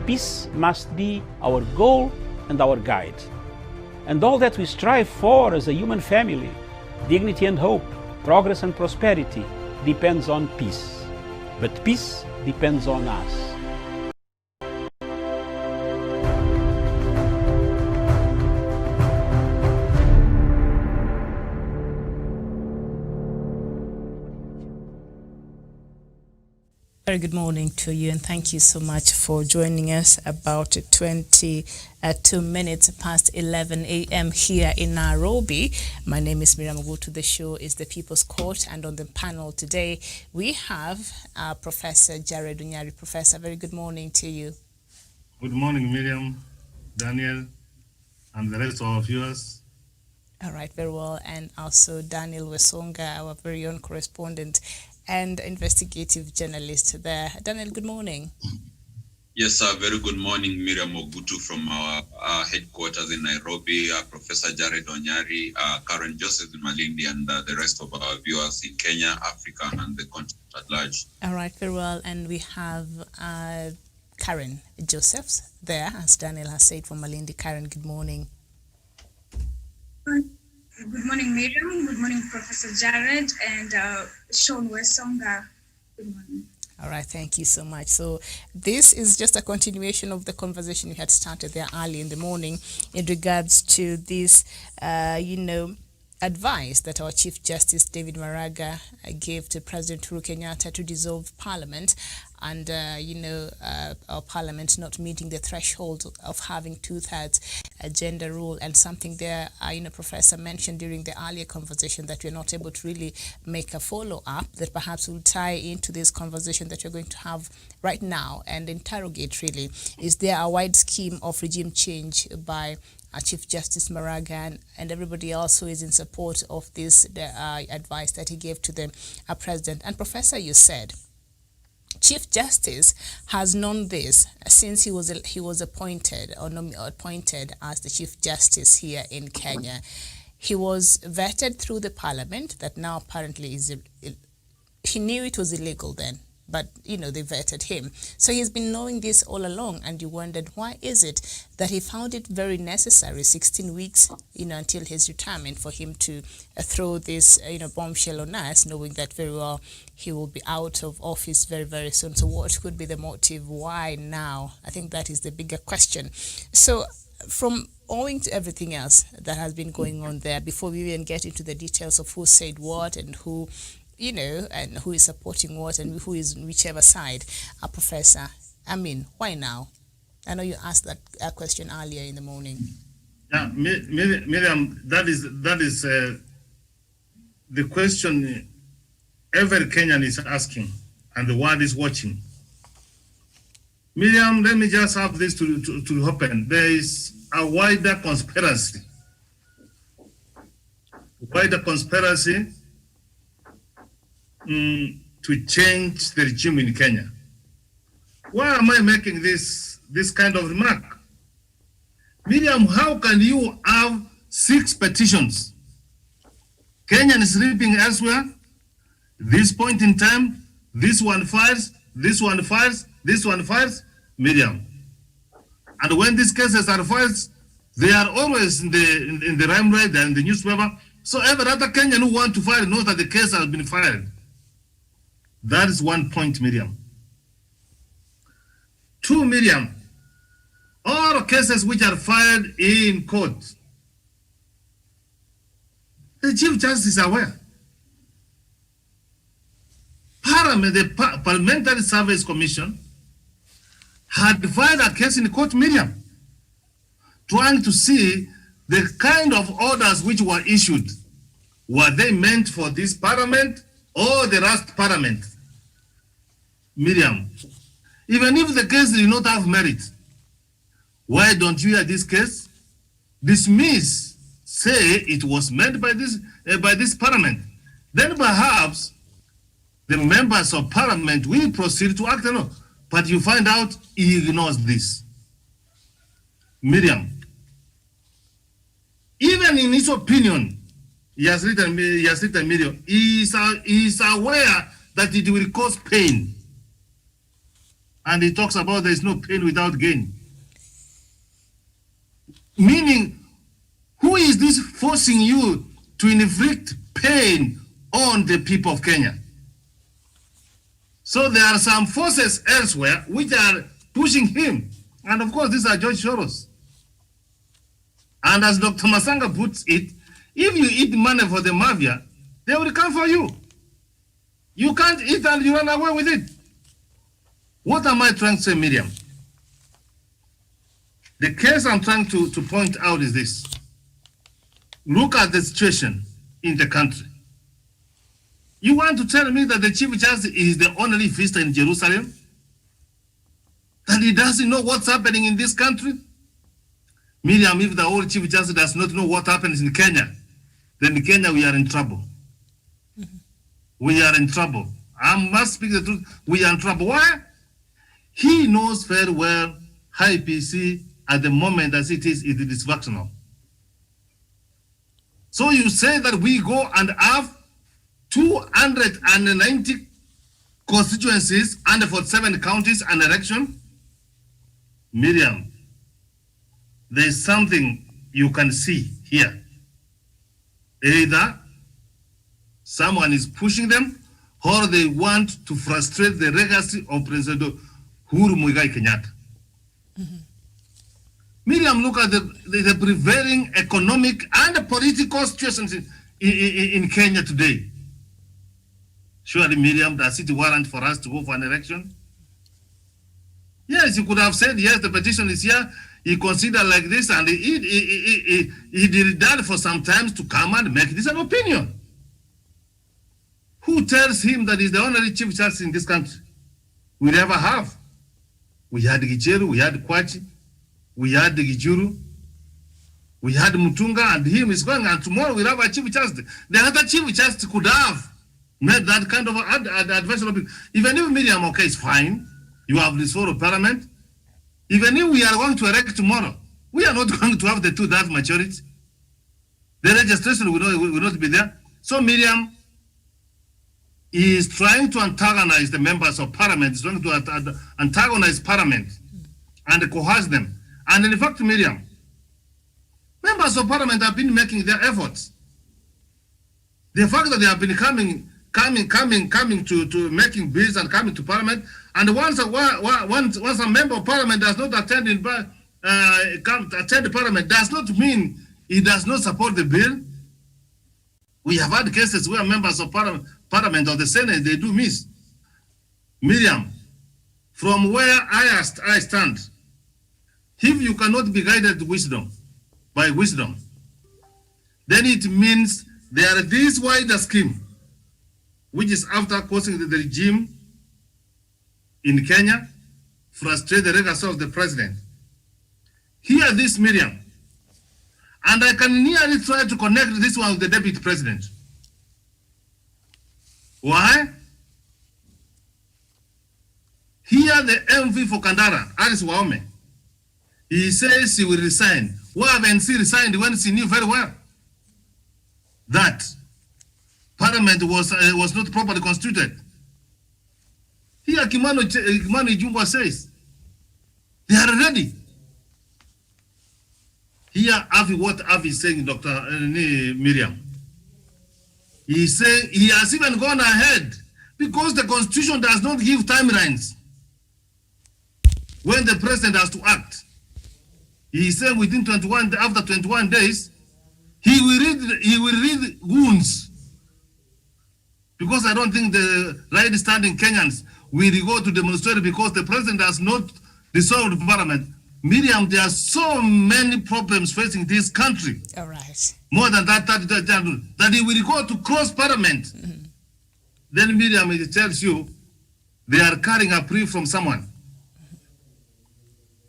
peace must be our goal and our guide. And all that we strive for as a human family, dignity and hope, progress and prosperity, depends on peace. But peace depends on us. Very good morning to you, and thank you so much for joining us. About 22 minutes past 11 a.m. here in Nairobi. My name is Miriam Ogutu. The show is The People's Court, and on the panel today we have Professor Jared Onyari. Professor, very good morning to you. Good morning, Miriam, Daniel, and the rest of our viewers. All right, very well. And also Daniel Wesonga, our very own correspondent and investigative journalist there. Daniel, good morning. Yes, sir. Very good morning, Miriam Ogutu from our headquarters in Nairobi, Professor Jared Onyari, Karen Joseph in Malindi, and the rest of our viewers in Kenya, Africa, and the continent at large. All right, very well. And we have Karen Joseph there, as Daniel has said, from Malindi. Karen, good morning. Good morning, Miriam. Good morning, Professor Jared and Sean Wesonga. Good morning. All right, thank you so much. So this is just a continuation of the conversation we had started there early in the morning in regards to this, advice that our Chief Justice David Maraga gave to President Uhuru Kenyatta to dissolve Parliament, and our Parliament not meeting the threshold of having two-thirds gender rule, and something there, Professor mentioned during the earlier conversation that we're not able to really make a follow-up that perhaps will tie into this conversation that we're going to have right now and interrogate really. Is there a wide scheme of regime change by Chief Justice Maraga and everybody else who is in support of this advice that he gave to the President? And Professor, you said Chief Justice has known this since he was appointed as the Chief Justice here in Kenya. He was vetted through the Parliament that now apparently is he knew it was illegal then, but they vetted him. So he's been knowing this all along, and you wondered why is it that he found it very necessary 16 weeks until his retirement for him to throw this bombshell on us, knowing that very well he will be out of office very, very soon. So what could be the motive? Why now? I think that is the bigger question. So from owing to everything else that has been going on there, before we even get into the details of who said what and who and who is supporting what and who is on whichever side, Professor, why now? I know you asked that question earlier in the morning. Yeah, Miriam, that is the question every Kenyan is asking, and the world is watching. Miriam, let me just have this to happen. There is a wider conspiracy. To change the regime in Kenya. Why am I making this kind of remark? Miriam, how can you have 6 petitions? Kenyan is sleeping elsewhere. This point in time, this one files, this one files, this one files. Miriam. And when these cases are filed, they are always in the limelight and the newspaper. So every other Kenyan who want to file knows that the case has been filed. That is one point, Miriam. 2, Miriam, all cases which are filed in court, the Chief Justice is aware. Parliament, the Parliamentary Service Commission had filed a case in court, Miriam, trying to see the kind of orders which were issued. Were they meant for this Parliament or the last Parliament? Miriam, even if the case did not have merit, why don't you hear this case? Dismiss, say it was meant by this Parliament. Then perhaps the members of Parliament will proceed to act. No, but you find out he ignores this. Miriam, even in his opinion, he has written Miriam, he is aware that it will cause pain And he talks about there is no pain without gain. Meaning, who is this forcing you to inflict pain on the people of Kenya? So there are some forces elsewhere which are pushing him. And of course, these are George Soros. And as Dr. Masanga puts it, if you eat money for the mafia, they will come for you. You can't eat and you run away with it. What am I trying to say, Miriam? The case I'm trying to point out is this. Look at the situation in the country. You want to tell me that the Chief Justice is the only visitor in Jerusalem? That he doesn't know what's happening in this country? Miriam, if the old Chief Justice does not know what happens in Kenya, then in Kenya we are in trouble. We are in trouble. I must speak the truth. We are in trouble. Why? He knows very well IPC at the moment as it is dysfunctional. So you say that we go and have 290 constituencies and 47 counties and election? Miriam, there is something you can see here. Either someone is pushing them or they want to frustrate the legacy of President Uhuru Muigai Kenyatta. Miriam, look at the prevailing economic and political situations in Kenya today. Surely, Miriam, does it warrant for us to go for an election? Yes, you could have said, yes, the petition is here. He considered like this, and he did that for some time to come and make this an opinion. Who tells him that he's the only Chief Justice in this country? We never have. We had Gicheru, we had Kwachi, we had Gijuru, we had Mutunga, and him is going, and tomorrow we'll have a Chief Justice. The other Chief Justice could have made that kind of advisory. Even if Miriam, okay, is fine, you have this for parliament. Even if we are going to elect tomorrow, we are not going to have the two-thirds majority. The registration will not be there. So Miriam is trying to antagonize the members of parliament, is trying to antagonize parliament and coerce them. And in fact, Miriam, members of parliament have been making their efforts. The fact that they have been coming to making bills and coming to parliament, and once a member of parliament does not attend the parliament, does not mean he does not support the bill. We have had cases where members of parliament or the Senate, they do miss. Miriam, from where I stand, if you cannot be guided by wisdom, then it means there is this wider scheme, which is after causing the regime in Kenya, frustrate the legacy of the president. Hear this, Miriam, and I can nearly try to connect this one with the deputy president. Why? Here the MV for Kandara, Alice Waume, he says he will resign. Why haven't he resigned when he knew very well that parliament was not properly constituted? Here Kimani Ichung'wah says they are ready. Here what Avi is saying, Dr. Miriam. He said he has even gone ahead because the constitution does not give timelines when the president has to act. He said within 21, after 21 days, he will read wounds. Because I don't think the right-standing Kenyans will go to demonstrate because the president has not dissolved parliament. Miriam, there are so many problems facing this country. All right. More than that, that he will go to cross parliament. Then Miriam, it tells you they are carrying a brief from someone.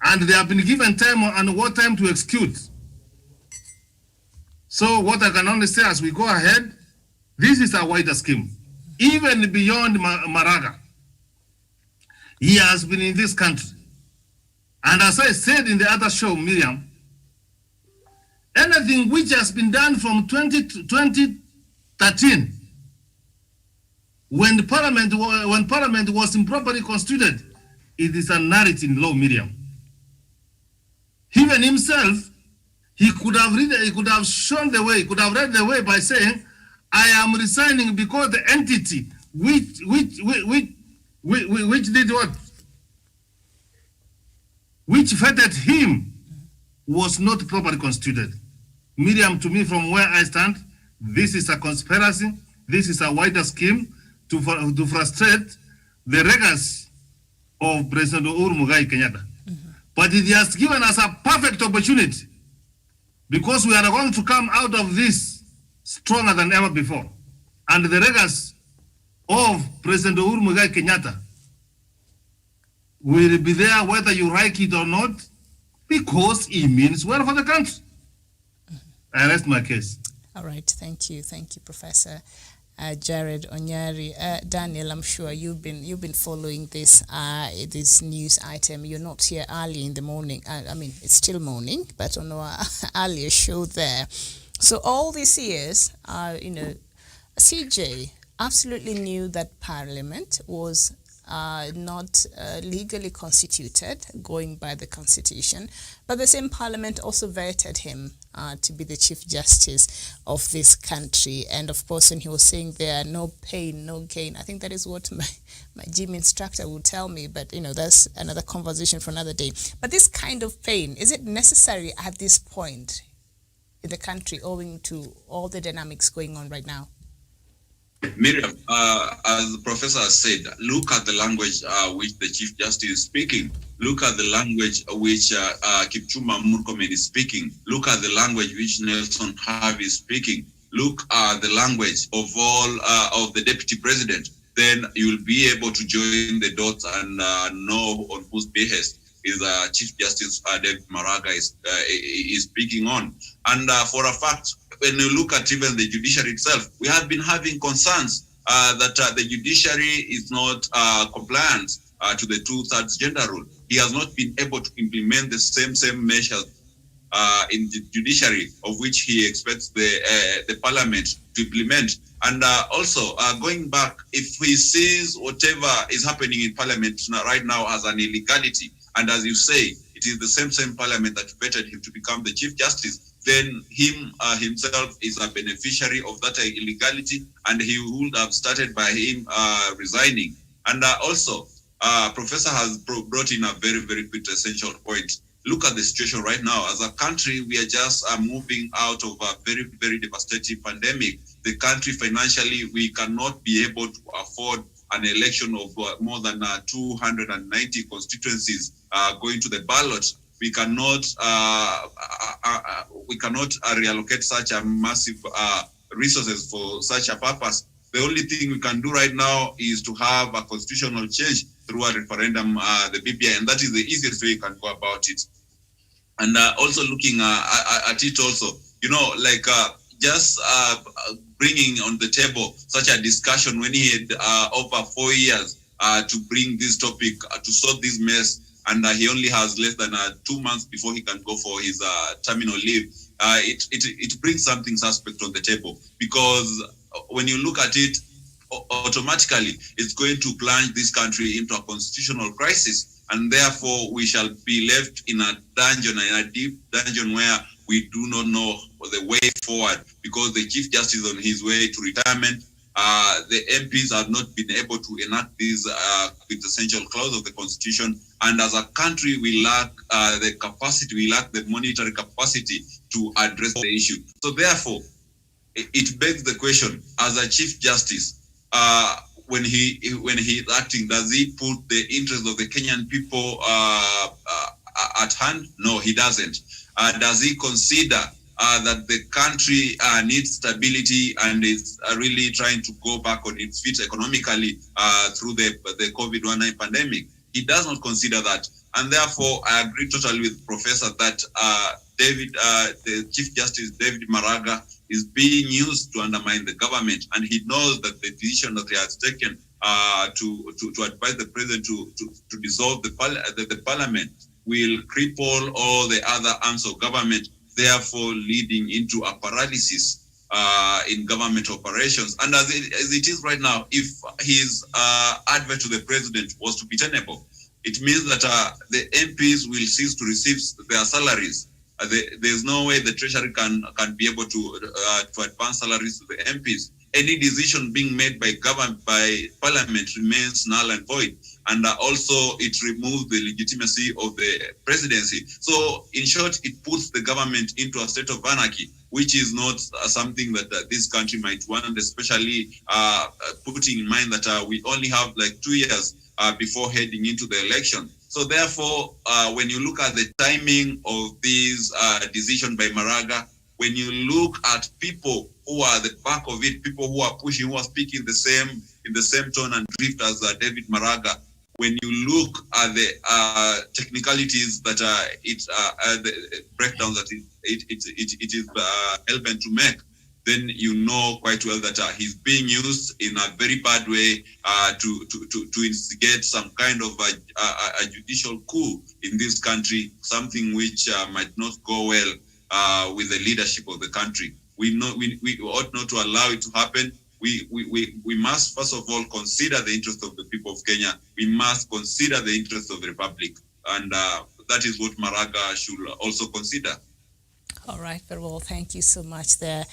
And they have been given time and what time to execute. So what I can only say as we go ahead, this is a wider scheme. Even beyond Maraga, he has been in this country. And as I said in the other show, Miriam, anything which has been done from 2013, when Parliament was improperly constituted, it is a narrative in law, Miriam. Even himself, he could have shown the way, he could have read the way by saying, I am resigning because the entity which did what? Which fettered him was not properly constituted. Miriam, to me, from where I stand, this is a conspiracy. This is a wider scheme to frustrate the regas of President Uhuru Muigai Kenyatta. But it has given us a perfect opportunity because we are going to come out of this stronger than ever before. And the regas of President Uhuru Muigai Kenyatta will be there whether you like it or not, because it means well for the country. I rest my case. All right, thank you, Professor Jared Onyari. Daniel, I'm sure you've been following this this news item. You're not here early in the morning. I mean, it's still morning, but on our earlier show there. So all these years, CJ absolutely knew that Parliament was not legally constituted, going by the Constitution, but the same Parliament also vetted him to be the Chief Justice of this country. And of course, when he was saying there, no pain, no gain, I think that is what my gym instructor would tell me, but that's another conversation for another day. But this kind of pain, is it necessary at this point in the country, owing to all the dynamics going on right now? Miriam, as the professor has said, look at the language which the Chief Justice is speaking. Look at the language which Kipchumba Murkomen is speaking. Look at the language which Nelson Harvey is speaking. Look at the language of all of the deputy president. Then you will be able to join the dots and know on whose behest is Chief Justice David Maraga is speaking on. And for a fact, when you look at even the judiciary itself, we have been having concerns that the judiciary is not compliant to the two-thirds gender rule. He has not been able to implement the same measures in the judiciary of which he expects the parliament to implement. And also, going back, if he sees whatever is happening in parliament right now as an illegality, and as you say, it is the same parliament that vetted him to become the Chief Justice, then himself is a beneficiary of that illegality, and he would have started by him resigning. And also, Professor has brought in a very, very good essential point. Look at the situation right now. As a country, we are just moving out of a very, very devastating pandemic. The country financially, we cannot be able to afford an election of more than 290 constituencies going to the ballot. We cannot reallocate such a massive resources for such a purpose. The only thing we can do right now is to have a constitutional change through a referendum, the BBI, and that is the easiest way you can go about it. And also looking at it also, just bringing on the table such a discussion when he had over 4 years to bring this topic, to solve this mess, and he only has less than 2 months before he can go for his terminal leave. It brings something suspect on the table, because when you look at it, automatically it's going to plunge this country into a constitutional crisis, and therefore we shall be left in a dungeon, in a deep dungeon where we do not know the way forward, because the Chief Justice is on his way to retirement. The MPs have not been able to enact this quintessential clause of the Constitution, and as a country we lack the capacity, we lack the monetary capacity to address the issue. So therefore, it begs the question: as a Chief Justice, when he is acting, does he put the interest of the Kenyan people at hand? No, he doesn't. Does he consider that the country needs stability and is really trying to go back on its feet economically through the COVID-19 pandemic? He does not consider that. And therefore, I agree totally with Professor that the Chief Justice David Maraga is being used to undermine the government, and he knows that the decision that he has taken to advise the president to dissolve the parliament will cripple all the other arms of government, therefore leading into a paralysis in government operations. And as it is right now, if his advice to the president was to be tenable, it means that the MPs will cease to receive their salaries. There's no way the Treasury can be able to advance salaries to the MPs. Any decision being made by Parliament remains null and void, and also it removes the legitimacy of the presidency. So, in short, it puts the government into a state of anarchy, which is not something that this country might want, especially putting in mind that we only have like 2 years before heading into the election. So therefore, when you look at the timing of this decision by Maraga, when you look at people who are at the back of it, people who are pushing, who are speaking in the same tone and drift as David Maraga, when you look at the technicalities that the breakdowns that it is hell-bent to make, then you know quite well that he's being used in a very bad way to instigate some kind of a judicial coup in this country, something which might not go well with the leadership of the country. We ought not to allow it to happen. We must first of all consider the interest of the people of Kenya. We must consider the interest of the Republic, and that is what Maraga should also consider. All right, very well. Thank you so much there.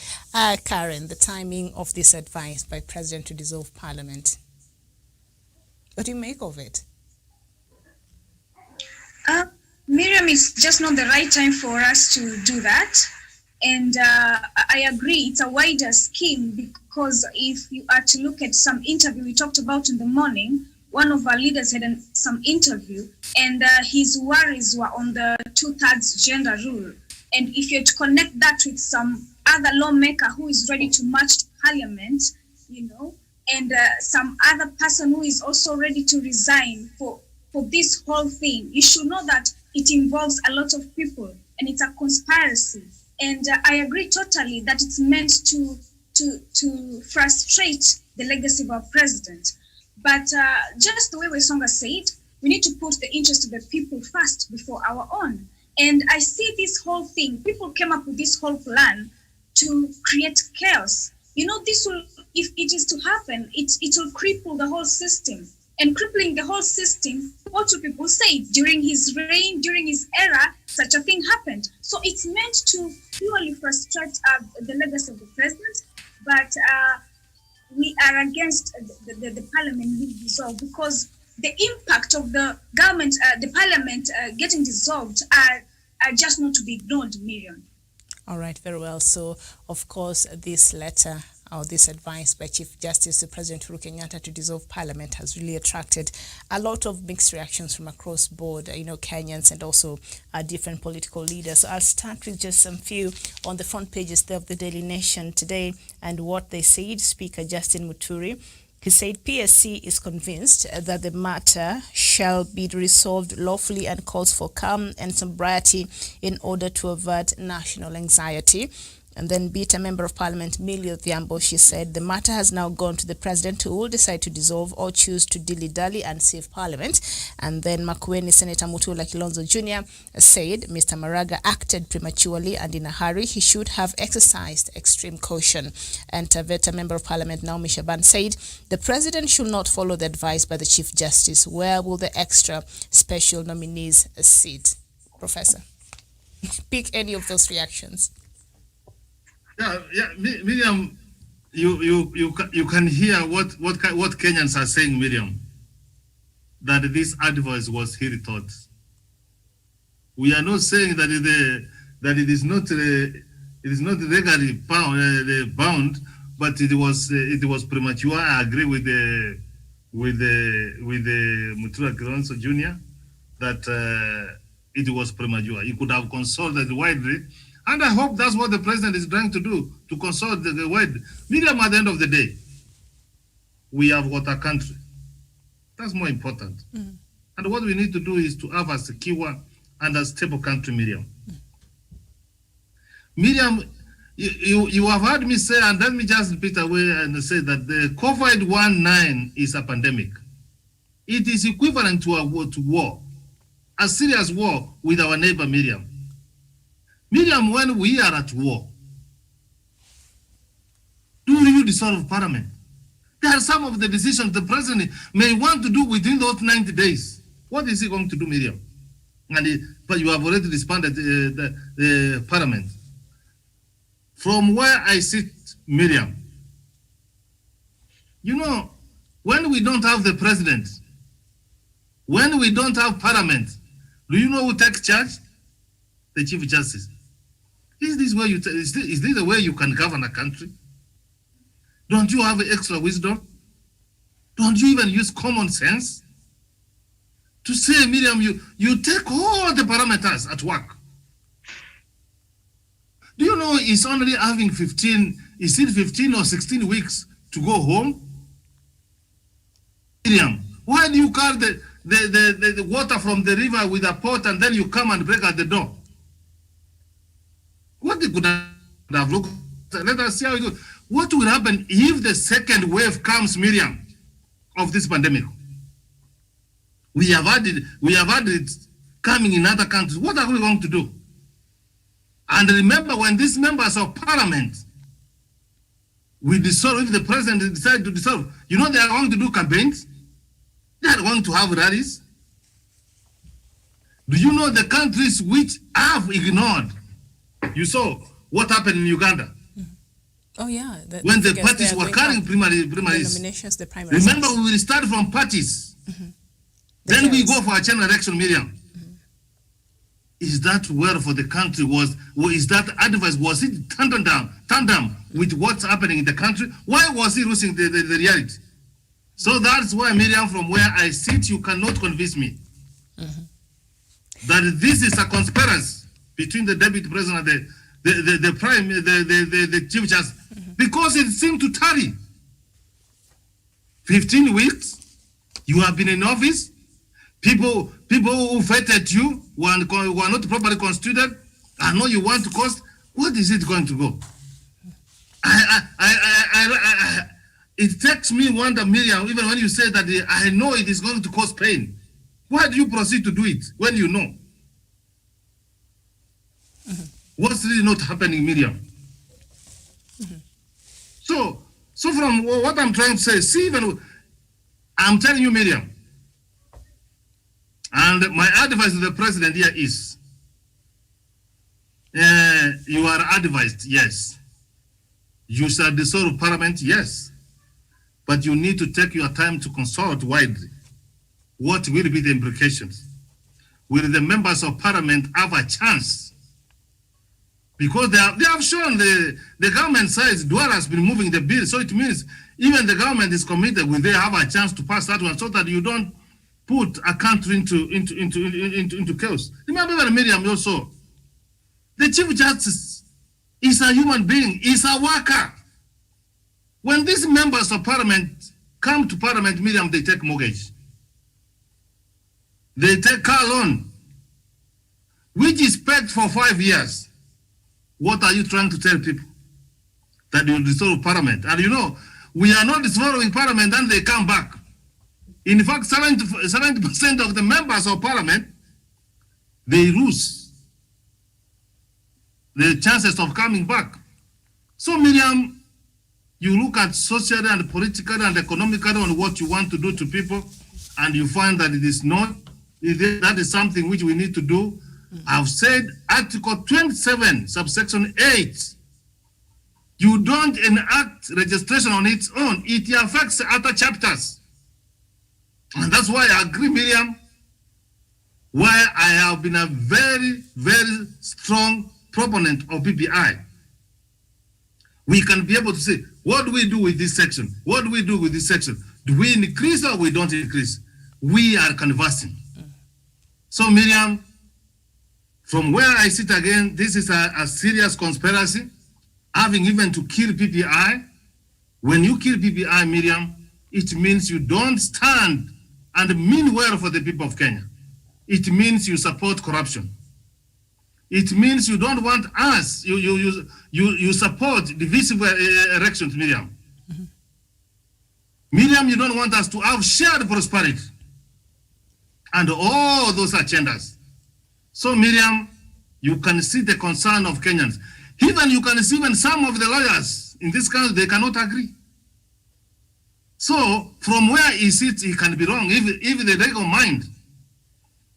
Karen, the timing of this advice by President to dissolve Parliament. What do you make of it? Miriam, it's just not the right time for us to do that. And I agree, it's a wider scheme, because if you are to look at some interview we talked about in the morning, one of our leaders had some interview, and his worries were on the two-thirds gender rule. And if you're to connect that with some other lawmaker who is ready to march to Parliament, and some other person who is also ready to resign for this whole thing, you should know that it involves a lot of people and it's a conspiracy. And I agree totally that it's meant to frustrate the legacy of our president. But just the way Wesonga said, we need to put the interest of the people first before our own. And I see this whole thing, people came up with this whole plan to create chaos. This will, if it is to happen, it will cripple the whole system. And crippling the whole system, what do people say? During his reign, during his era, such a thing happened. So it's meant to purely frustrate the legacy of the president, but we are against the parliament being dissolved, because the impact of the government, the parliament getting dissolved are just not to be ignored, Miriam. All right, very well. So, of course, this letter or this advice by Chief Justice to President Uhuru Kenyatta to dissolve Parliament has really attracted a lot of mixed reactions from across board, Kenyans and also different political leaders. So I'll start with just some few on the front pages there of the Daily Nation today and what they said. Speaker Justin Muturi, he said PSC is convinced that the matter shall be resolved lawfully and calls for calm and sobriety in order to avert national anxiety. And then Beta Member of Parliament Millie Odhiambo, she said the matter has now gone to the President, who will decide to dissolve or choose to dilly-dally and save Parliament. And then Makueni Senator Mutula Kilonzo Jr. said Mr. Maraga acted prematurely and in a hurry. He should have exercised extreme caution. And Taveta Member of Parliament Naomi Shaban said the President should not follow the advice by the Chief Justice. Where will the extra special nominees sit? Professor, pick any of those reactions. Yeah, Miriam, you can hear what Kenyans are saying, Miriam. That this advice was ill thought. We are not saying that it is not legally bound, but it was premature. I agree with the Mutula Kilonzo Jr. that it was premature. He could have consulted widely. And I hope that's what the president is trying to do, to consult the word. Miriam, at the end of the day, we have got a country. That's more important. Mm. And what we need to do is to have a secure and a stable country, Miriam. Mm. Miriam, you have heard me say, and let me just repeat away and say that the COVID-19 is a pandemic. It is equivalent to war, a serious war with our neighbor, Miriam. Miriam, when we are at war, do you dissolve Parliament? There are some of the decisions the president may want to do within those 90 days. What is he going to do, Miriam? But you have already responded the parliament. From where I sit, Miriam, you know, when we don't have the president, when we don't have parliament, do you know who takes charge? The Chief Justice. Is this the way you can govern a country? Don't you have extra wisdom? Don't you even use common sense? To say, Miriam, you take all the parameters at work. Do you know it's only having 15 or 16 weeks to go home? Miriam, why do you carry the water from the river with a pot and then you come and break at the door? What they could have looked at, let us see how it goes. What will happen if the second wave comes, Miriam, of this pandemic? We have had it coming in other countries. What are we going to do? And remember, when these members of parliament will dissolve, if the president decides to dissolve, you know they are going to do campaigns. They are going to have rallies. Do you know the countries which have ignored? You saw what happened in Uganda. Oh yeah. When the parties were carrying primaries. Nominations, the primaries. Remember, we will start from parties. Then we go for a general election, Miriam. Is that well for the country? Is that advice? Was it tandem with what's happening in the country? Why was he losing the reality? So that's why, Miriam, from where I sit, you cannot convince me that this is a conspiracy between the deputy president and the chief justice, because it seemed to tarry. 15 weeks, you have been in office. People who vetted you were not properly constituted. I know you want to cost. What is it going to go? It takes me wonder, Miriam, even when you say that I know it is going to cause pain. Why do you proceed to do it when you know? What's really not happening, Miriam? So from what I'm trying to say, see, even I'm telling you, Miriam, and my advice to the president here is, you are advised, yes. You shall dissolve parliament, yes. But you need to take your time to consult widely. What will be the implications? Will the members of parliament have a chance? Because they have shown the government sides, Dwara has been moving the bill, so it means even the government is committed, will they have a chance to pass that one so that you don't put a country into chaos? Remember, Miriam, also, the Chief Justice is a human being, is a worker. When these members of parliament come to parliament, Miriam, they take mortgage. They take car loan, which is paid for 5 years. What are you trying to tell people? That you dissolve parliament? And you know, we are not dissolving parliament and they come back. In fact, 70% of the members of parliament, they lose the chances of coming back. So, Miriam, you look at socially and politically and economically on what you want to do to people, and you find that it is not. That is something which we need to do. I've said Article 27, subsection 8. You don't enact registration on its own. It affects other chapters. And that's why I agree, Miriam, why I have been a very, very strong proponent of PPI. We can be able to say, what do we do with this section? What do we do with this section? Do we increase or we don't increase? We are conversing. So, Miriam, from where I sit again, this is a serious conspiracy, having even to kill PPI. When you kill PPI, Miriam, it means you don't stand and mean well for the people of Kenya. It means you support corruption. It means you don't want us, you support divisive elections, Miriam. Miriam, you don't want us to have shared prosperity and all those agendas. So, Miriam, you can see the concern of Kenyans. Even you can see when some of the lawyers in this country, they cannot agree. So, from where he sits, he can be wrong. If the legal mind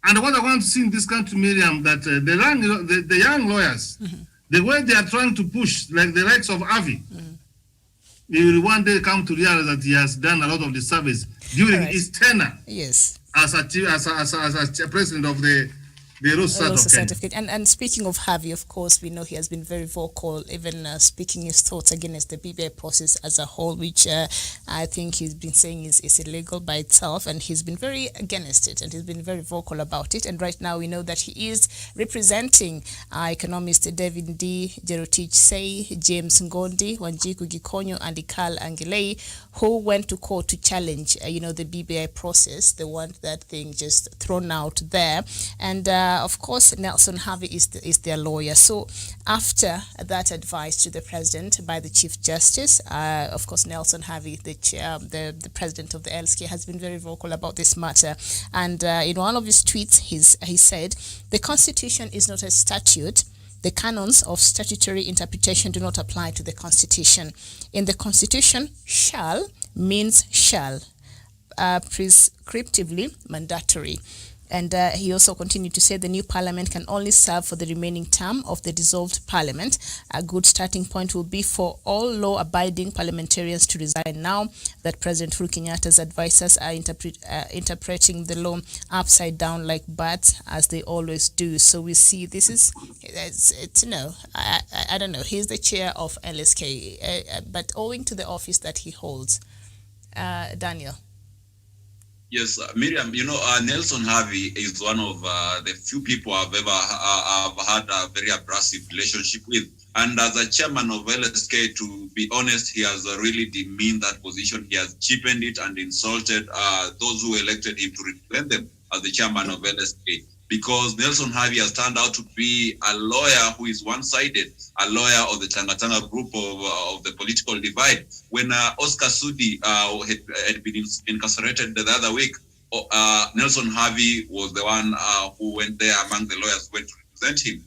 And what I want to see in this country, Miriam, that the young lawyers, the way they are trying to push, like the likes of Harvey, he will one day come to realize that he has done a lot of the service during his tenure. Yes. As a president of the Royal Society of Kenya. And speaking of Harvey, of course, we know he has been very vocal, even speaking his thoughts against the BBI process as a whole, which I think he's been saying is illegal by itself, and he's been very against it, and he's been very vocal about it. And right now we know that he is representing economist David D. Jerotich Say, James Ngondi, Wanjiku Gikonyo, and Ikal Angelei, who went to court to challenge, the BBI process. They want that thing just thrown out there. And of course, Nelson Harvey is their lawyer. So after that advice to the president by the Chief Justice, of course, Nelson Harvey, the president of the LSK, has been very vocal about this matter. And in one of his tweets, he said, "The Constitution is not a statute. The canons of statutory interpretation do not apply to the Constitution. In the Constitution, shall means shall, prescriptively mandatory." And he also continued to say the new parliament can only serve for the remaining term of the dissolved parliament. A good starting point will be for all law-abiding parliamentarians to resign now that President Uhuru Kenyatta's advisors are interpreting the law upside down like bats, as they always do. So we see this is, I don't know, he's the chair of LSK, but owing to the office that he holds. Daniel. Yes, Miriam, Nelson Harvey is one of the few people I've ever had a very abrasive relationship with. And as a chairman of LSK, to be honest, he has really demeaned that position. He has cheapened it and insulted those who elected him to represent them as the chairman of LSK. Because Nelson Harvey has turned out to be a lawyer who is one-sided, a lawyer of the Tanga group of the political divide. When Oscar Sudi had been incarcerated the other week, Nelson Harvey was the one who went there among the lawyers who went to represent him.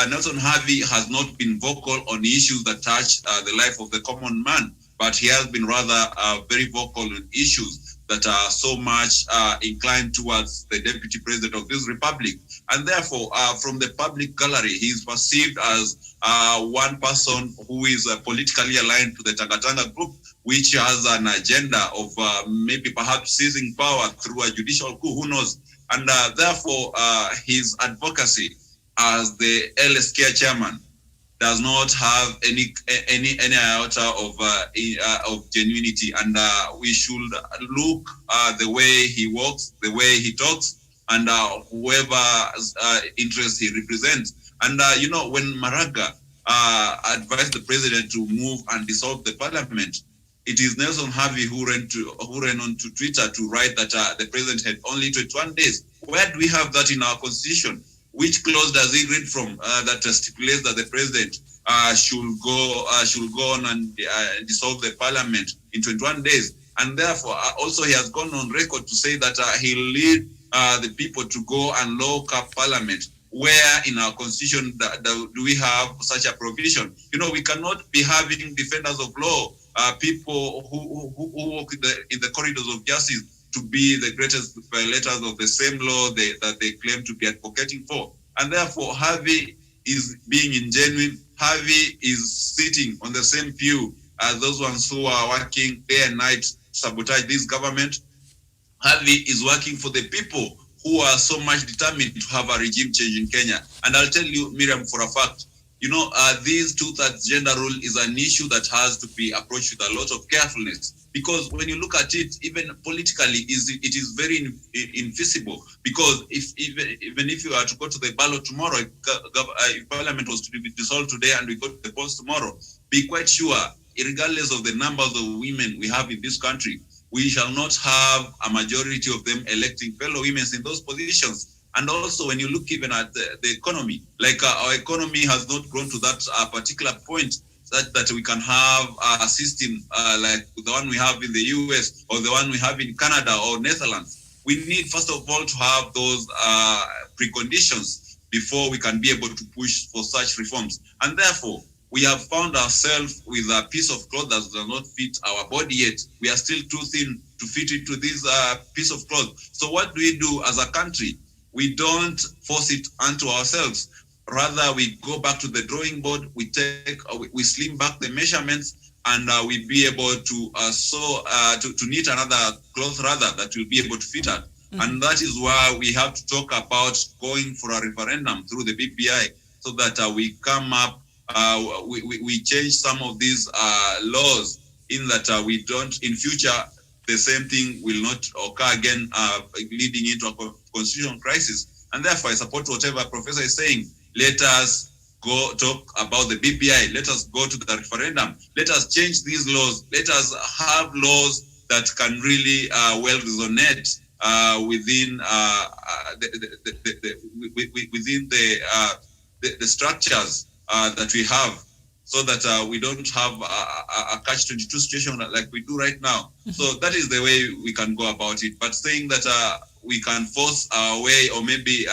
Nelson Harvey has not been vocal on issues that touch the life of the common man, but he has been rather very vocal on issues that are so much inclined towards the deputy president of this republic. And therefore, from the public gallery, he is perceived as one person who is politically aligned to the Tanga group, which has an agenda of maybe perhaps seizing power through a judicial coup, who knows. And therefore, his advocacy as the LSK chairman does not have any iota of genuinity, and we should look the way he walks, the way he talks, and whoever's interests he represents. And when Maraga advised the president to move and dissolve the parliament, it is Nelson Harvey who ran onto Twitter to write that the president had only 21 days. Where do we have that in our constitution? Which clause does he read from that stipulates that the president should go on and dissolve the parliament in 21 days? And therefore, also he has gone on record to say that he'll lead the people to go and lock up parliament. Where in our constitution do we have such a provision? We cannot be having defenders of law, people who walk in the corridors of justice, to be the greatest violators of the same law that they claim to be advocating for. And therefore, Harvey is being ingenuine. Harvey is sitting on the same pew as those ones who are working day and night to sabotage this government. Harvey is working for the people who are so much determined to have a regime change in Kenya. And I'll tell you, Miriam, for a fact, this two-thirds gender rule is an issue that has to be approached with a lot of carefulness. Because when you look at it, even politically, it is very infeasible. Because even if you are to go to the ballot tomorrow, if Parliament was to be dissolved today and we go to the polls tomorrow, be quite sure, regardless of the numbers of women we have in this country, we shall not have a majority of them electing fellow women in those positions. And also, when you look even at the economy, like our economy has not grown to that particular point that we can have a system like the one we have in the US or the one we have in Canada or Netherlands. We need, first of all, to have those preconditions before we can be able to push for such reforms. And therefore, we have found ourselves with a piece of cloth that does not fit our body yet. We are still too thin to fit into this piece of cloth. So what do we do as a country? we don't force it onto ourselves. Rather, we go back to the drawing board, we slim back the measurements, and we be able to to knit another cloth rather that will be able to fit us. And that is why we have to talk about going for a referendum through the BBI, so that we come up, we change some of these laws, in that we don't, in future, the same thing will not occur again, leading into a constitutional crisis. And therefore, I support whatever Professor is saying. Let us go talk about the BBI. Let us go to the referendum. Let us change these laws. Let us have laws that can really well resonate within the structures that we have, so that we don't have a catch-22 situation like we do right now. So that is the way we can go about it. But saying that we can force our way, or maybe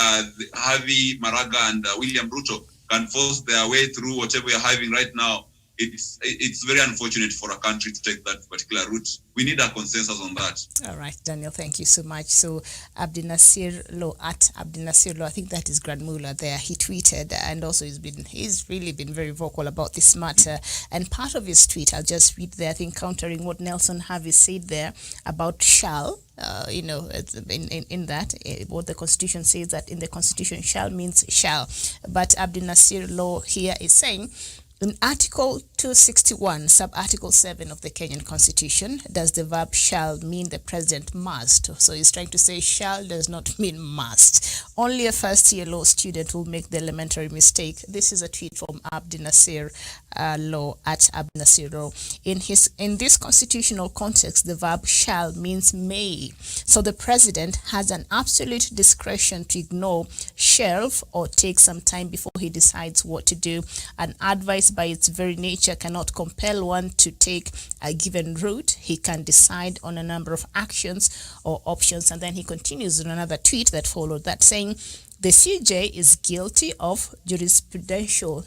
Harvey, Maraga, and William Ruto can force their way through whatever we are having right now, it's very unfortunate for a country to take that particular route. We need a consensus on that. All right, Daniel, thank you so much. So Abdul Nasir Law, at Abdul Nasir Law, I think that is Grand Mullah there, he tweeted, and also he's really been very vocal about this matter. And part of his tweet, I'll just read there, I think countering what Nelson Harvey said there about shall. In that, what the Constitution says, that in the Constitution shall means shall. But Abdul Nasir Law here is saying, in Article 261, sub-Article 7 of the Kenyan Constitution, does the verb shall mean the president must? So he's trying to say shall does not mean must. Only a first-year law student will make the elementary mistake. This is a tweet from Abdul Nasir Law, at Abdul Nasir Law. In this constitutional context, the verb shall means may. So the president has an absolute discretion to ignore, shelve, or take some time before he decides what to do. And advice by its very nature cannot compel one to take a given route. He can decide on a number of actions or options. And then he continues in another tweet that followed that, saying, the CJ is guilty of jurisprudential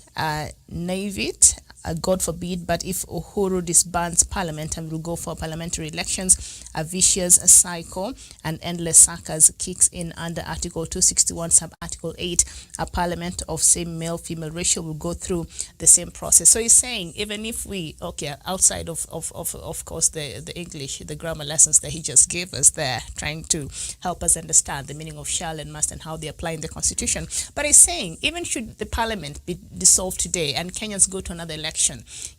naivete, God forbid, but if Uhuru disbands parliament and will go for parliamentary elections, a vicious cycle and endless sagas kicks in under Article 261, sub-Article 8. A parliament of same male-female ratio will go through the same process. So he's saying, even if we, outside of course, the English, the grammar lessons that he just gave us there, trying to help us understand the meaning of shall and must and how they apply in the Constitution. But he's saying, even should the parliament be dissolved today and Kenyans go to another election,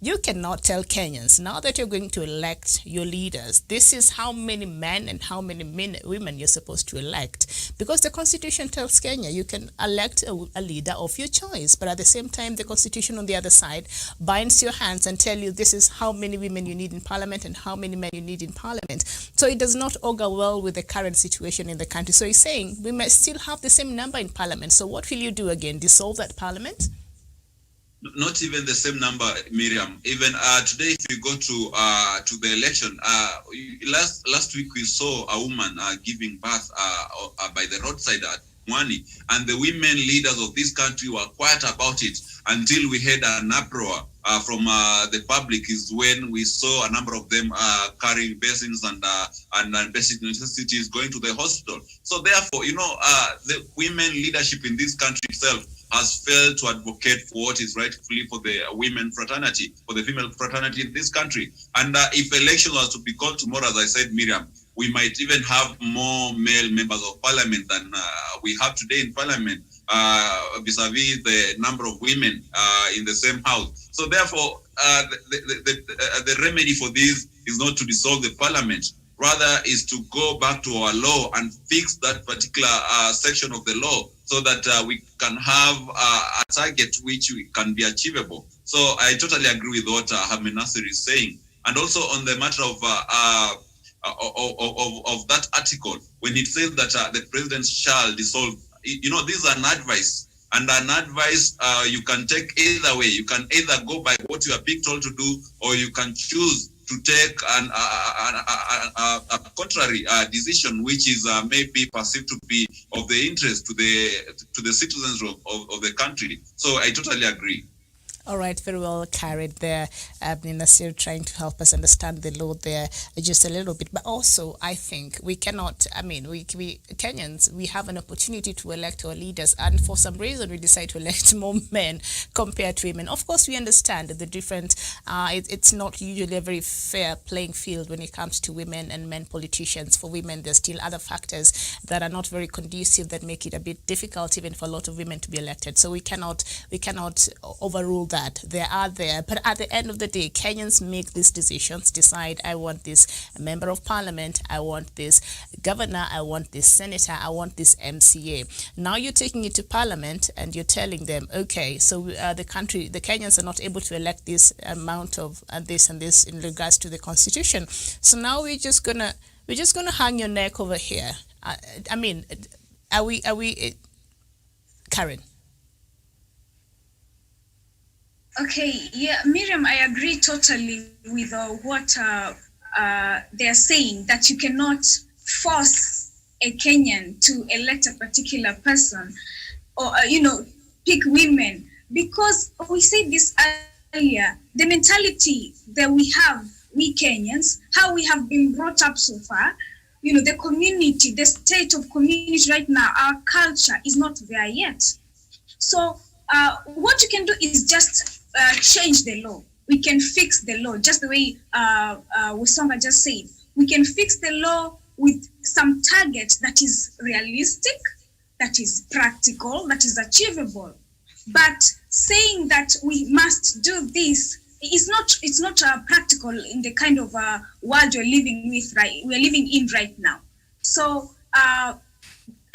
you cannot tell Kenyans, now that you're going to elect your leaders, this is how many men and how many women you're supposed to elect. Because the Constitution tells Kenya you can elect a leader of your choice. But at the same time, the Constitution on the other side binds your hands and tell you this is how many women you need in parliament and how many men you need in parliament. So it does not augur well with the current situation in the country. So he's saying we might still have the same number in parliament. So what will you do again? Dissolve that parliament? Not even the same number, Miriam. Even today, if you go to the election, last week we saw a woman giving birth by the roadside at Mwani, and the women leaders of this country were quiet about it until we had an uproar from the public. Is when we saw a number of them carrying basins and basic necessities going to the hospital. So therefore, the women leadership in this country itself has failed to advocate for what is rightfully for the women fraternity, for the female fraternity in this country. And if election was to be called tomorrow, as I said, Miriam, we might even have more male members of parliament than we have today in parliament, vis-a-vis the number of women in the same house. So therefore, the remedy for this is not to dissolve the parliament, rather is to go back to our law and fix that particular section of the law, so that we can have a target which can be achievable. So I totally agree with what Ahmed Nasir is saying. And also on the matter of that article, when it says that the president shall dissolve, this is an advice. And an advice you can take either way. You can either go by what you are being told to do, or you can choose to take a contrary decision, which is maybe perceived to be of the interest to the citizens of the country. So I totally agree. All right, very well carried there, Nasir, trying to help us understand the law there just a little bit. But also, I think we cannot, I mean, we Kenyans, we have an opportunity to elect our leaders, and for some reason we decide to elect more men compared to women. Of course, we understand the different, it's not usually a very fair playing field when it comes to women and men politicians. For women, there's still other factors that are not very conducive that make it a bit difficult even for a lot of women to be elected. So we cannot overrule that. They are there, but at the end of the day, Kenyans make these decisions, decide, I want this member of parliament, I want this governor, I want this senator, I want this MCA. Now you're taking it to parliament and you're telling them, okay, so the Kenyans are not able to elect this amount of this and this in regards to the constitution. So now we're just gonna hang your neck over here. I mean, are we, Karen? Okay, yeah, Miriam, I agree totally with what they're saying, that you cannot force a Kenyan to elect a particular person or, pick women, because we said this earlier, the mentality that we Kenyans, how we have been brought up so far, the community, the state of community right now, our culture is not there yet. So what you can do is just change the law. We can fix the law, just the way Wesonga just said. We can fix the law with some target that is realistic, that is practical, that is achievable. But saying that we must do this, it's not practical in the kind of world we're living in right now. So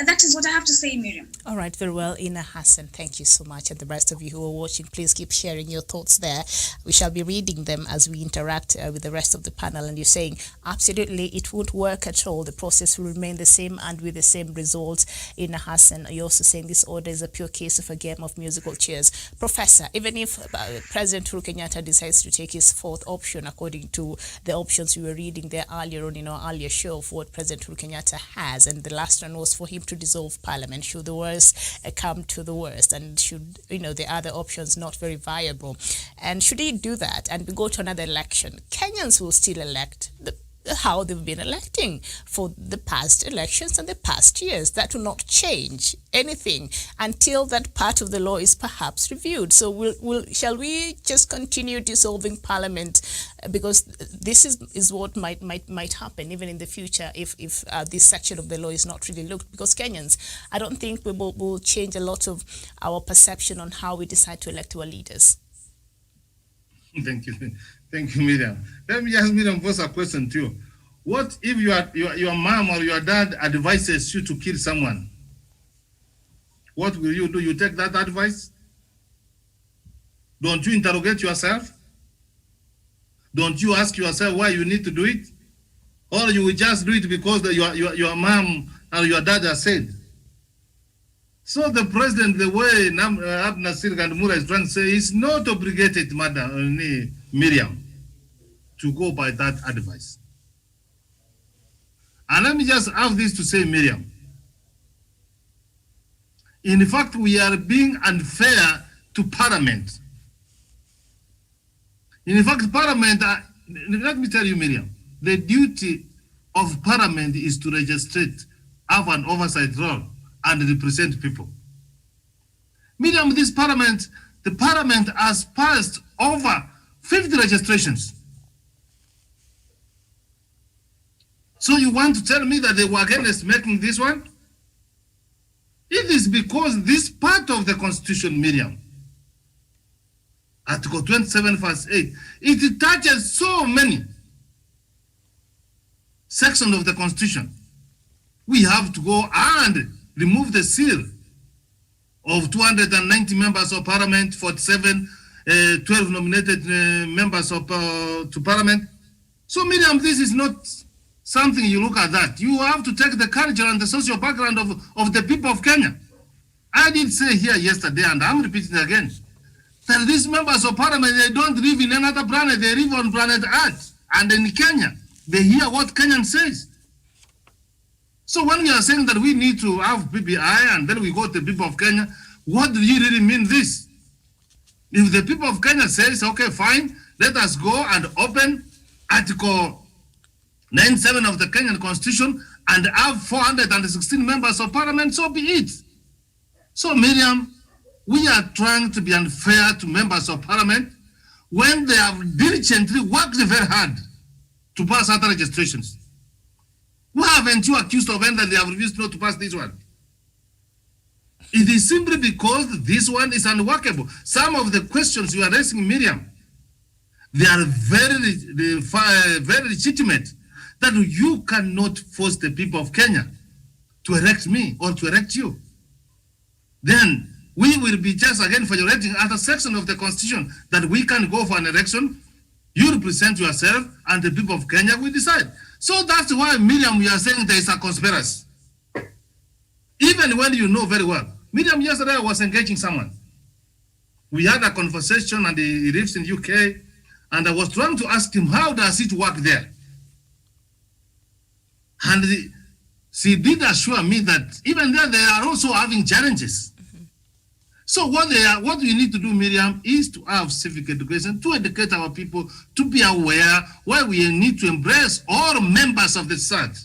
that is what I have to say, Miriam. All right, very well. Ina Hassan, thank you so much. And the rest of you who are watching, please keep sharing your thoughts there. We shall be reading them as we interact with the rest of the panel. And you're saying, absolutely, it won't work at all. The process will remain the same and with the same results. Ina Hassan, you're also saying this order is a pure case of a game of musical chairs. Professor, even if President Uhuru Kenyatta decides to take his fourth option, according to the options we were reading there earlier on in our earlier show of what President Uhuru Kenyatta has, and the last one was for him to dissolve parliament should the worst come to the worst, and should the other options not very viable, and should he do that and we go to another election, Kenyans will still elect how they've been electing for the past elections and the past years. That will not change anything until that part of the law is perhaps reviewed. So shall we just continue dissolving parliament, because this is what might happen even in the future if this section of the law is not really looked, because Kenyans, I don't think we will change a lot of our perception on how we decide to elect our leaders. Thank you, Miriam. Let me ask Miriam first a question to you. What if your mom or your dad advises you to kill someone? What will you do? You take that advice? Don't you interrogate yourself? Don't you ask yourself why you need to do it? Or you will just do it because your mom or your dad has said? So the president, the way Nasir and Mura is trying to say, is not obligated, Madam Miriam, to go by that advice. And let me just have this to say, Miriam. In fact, we are being unfair to Parliament. In fact, Parliament, let me tell you, Miriam, the duty of Parliament is to legislate, have an oversight role, and represent people. Miriam, the Parliament has passed over 50 registrations. So you want to tell me that they were against making this one? It is because this part of the Constitution, Miriam, Article 27, verse 8, it touches so many sections of the Constitution. We have to go and remove the seal of 290 members of Parliament, 47, 12 nominated members to Parliament. So, Miriam, this is not something you look at that. You have to take the culture and the social background of the people of Kenya. I did say here yesterday, and I'm repeating again, that these members of Parliament, they don't live in another planet, they live on planet Earth. And in Kenya, they hear what Kenyan says. So when we are saying that we need to have PPI and then we go to the people of Kenya, what do you really mean this? If the people of Kenya says, okay, fine, let us go and open Article 97 of the Kenyan Constitution and have 416 members of parliament, so be it. So, Miriam, we are trying to be unfair to members of parliament when they have diligently worked very hard to pass other registrations. Why haven't you accused of them that they have refused not to pass this one? It is simply because this one is unworkable. Some of the questions you are raising, Miriam, they are very legitimate, that you cannot force the people of Kenya to elect me or to elect you. Then we will be just again violating other section of the Constitution that we can go for an election, you represent yourself, and the people of Kenya will decide. So that's why, Miriam, we are saying there is a conspiracy. Even when you know very well. Miriam, yesterday I was engaging someone. We had a conversation and he lives in UK, and I was trying to ask him, how does it work there? And she did assure me that even there, they are also having challenges. So what we need to do, Miriam, is to have civic education, to educate our people, to be aware why we need to embrace all members of the society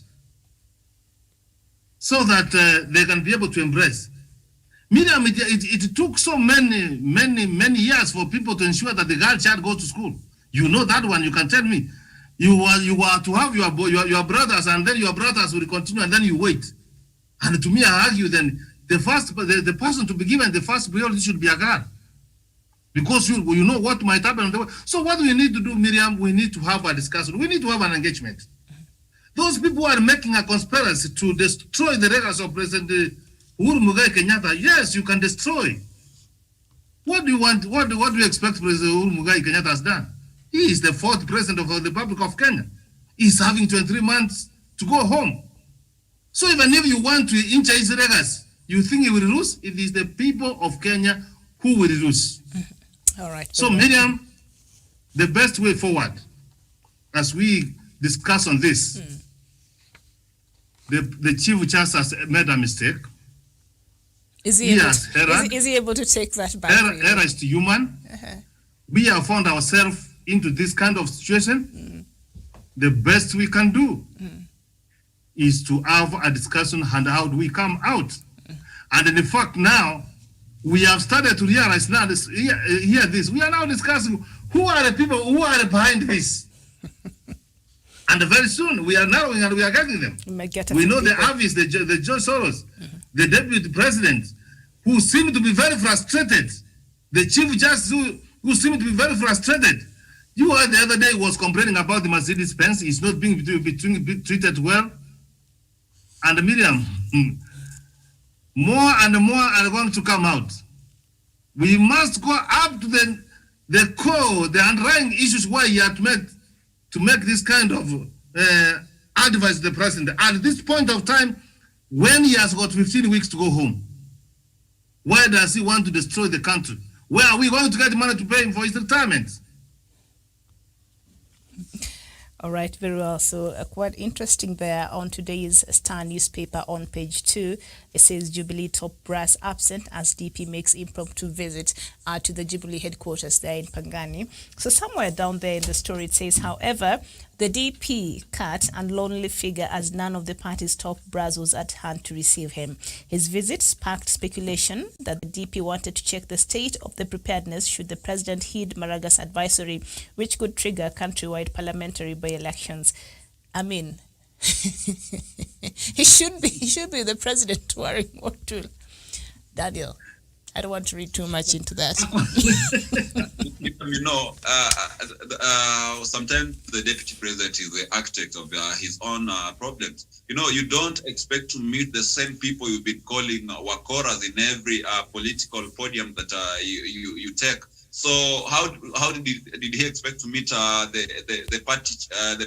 so that they can be able to embrace. Miriam, it took so many years for people to ensure that the girl child goes to school. You know that one, you can tell me. You are to have your brothers, and then your brothers will continue, and then you wait. And to me, I argue then, the person to be given the first priority should be a girl. Because you know what might happen. So what we need to do, Miriam, we need to have a discussion. We need to have an engagement. Those people who are making a conspiracy to destroy the records of President Uhuru Muigai Kenyatta, yes, you can destroy. What do you want? What do you expect President Uhuru Muigai Kenyatta has done? He is the 4th president of the Republic of Kenya. He's having 23 months to go home. So even if you want to inch his records, you think he will lose? It is the people of Kenya who will lose. All right. So, Miriam, the best way forward, as we discuss on this, the Chief Justice has made a mistake. Is he able to take that back? Error is human. We have found ourselves into this kind of situation. The best we can do is to have a discussion on how do we come out. And in fact, now we have started to realize now hear this. We are now discussing who are the people who are behind this. And very soon we are narrowing and we are getting them. We know the Harveys, the George Soros, the deputy president, who seem to be very frustrated. The Chief Justice who seemed to be very frustrated. You heard the other day was complaining about the Mercedes-Benz. It's not being treated well. And Miriam, more and more are going to come out. We must go up to the core, the underlying issues why he had to make this kind of advice to the president. At this point of time, when he has got 15 weeks to go home, why does he want to destroy the country? Where are we going to get money to pay him for his retirement? All right, very well. So quite interesting there on today's Star newspaper on page 2. It says Jubilee top brass absent as DP makes impromptu visit to the Jubilee headquarters there in Pangani. So somewhere down there in the story it says, however, the DP cut and lonely figure as none of the party's top brass was at hand to receive him. His visit sparked speculation that the DP wanted to check the state of the preparedness should the president heed Maraga's advisory, which could trigger countrywide parliamentary by-elections. I mean, he should be the president wearing what tool? Daniel, I don't want to read too much into that. You know, sometimes the deputy president is the architect of his own problems. You know, you don't expect to meet the same people you've been calling wakoras in every political podium that you take. So how did he expect to meet the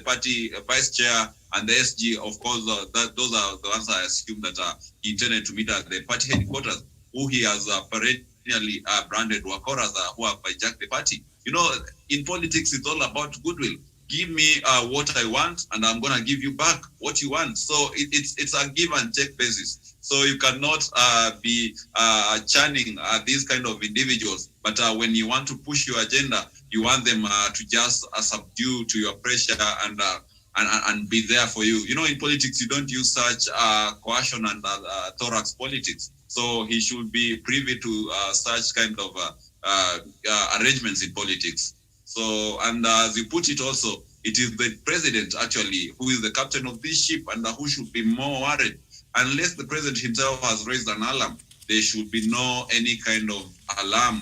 party vice chair and the SG? Of course, those are the ones I assume that he intended to meet at the party headquarters, who he has perennially branded wakoras who have hijacked the party. You know, in politics, it's all about goodwill. Give me what I want, and I'm going to give you back what you want. So it's a give and take basis. So you cannot be churning these kind of individuals. But when you want to push your agenda, you want them to just subdue to your pressure and be there for you. You know, in politics, you don't use such coercion and thorax politics. So he should be privy to such kind of arrangements in politics. So, and as you put it also, it is the president actually who is the captain of this ship and who should be more worried. Unless the president himself has raised an alarm, there should be no any kind of alarm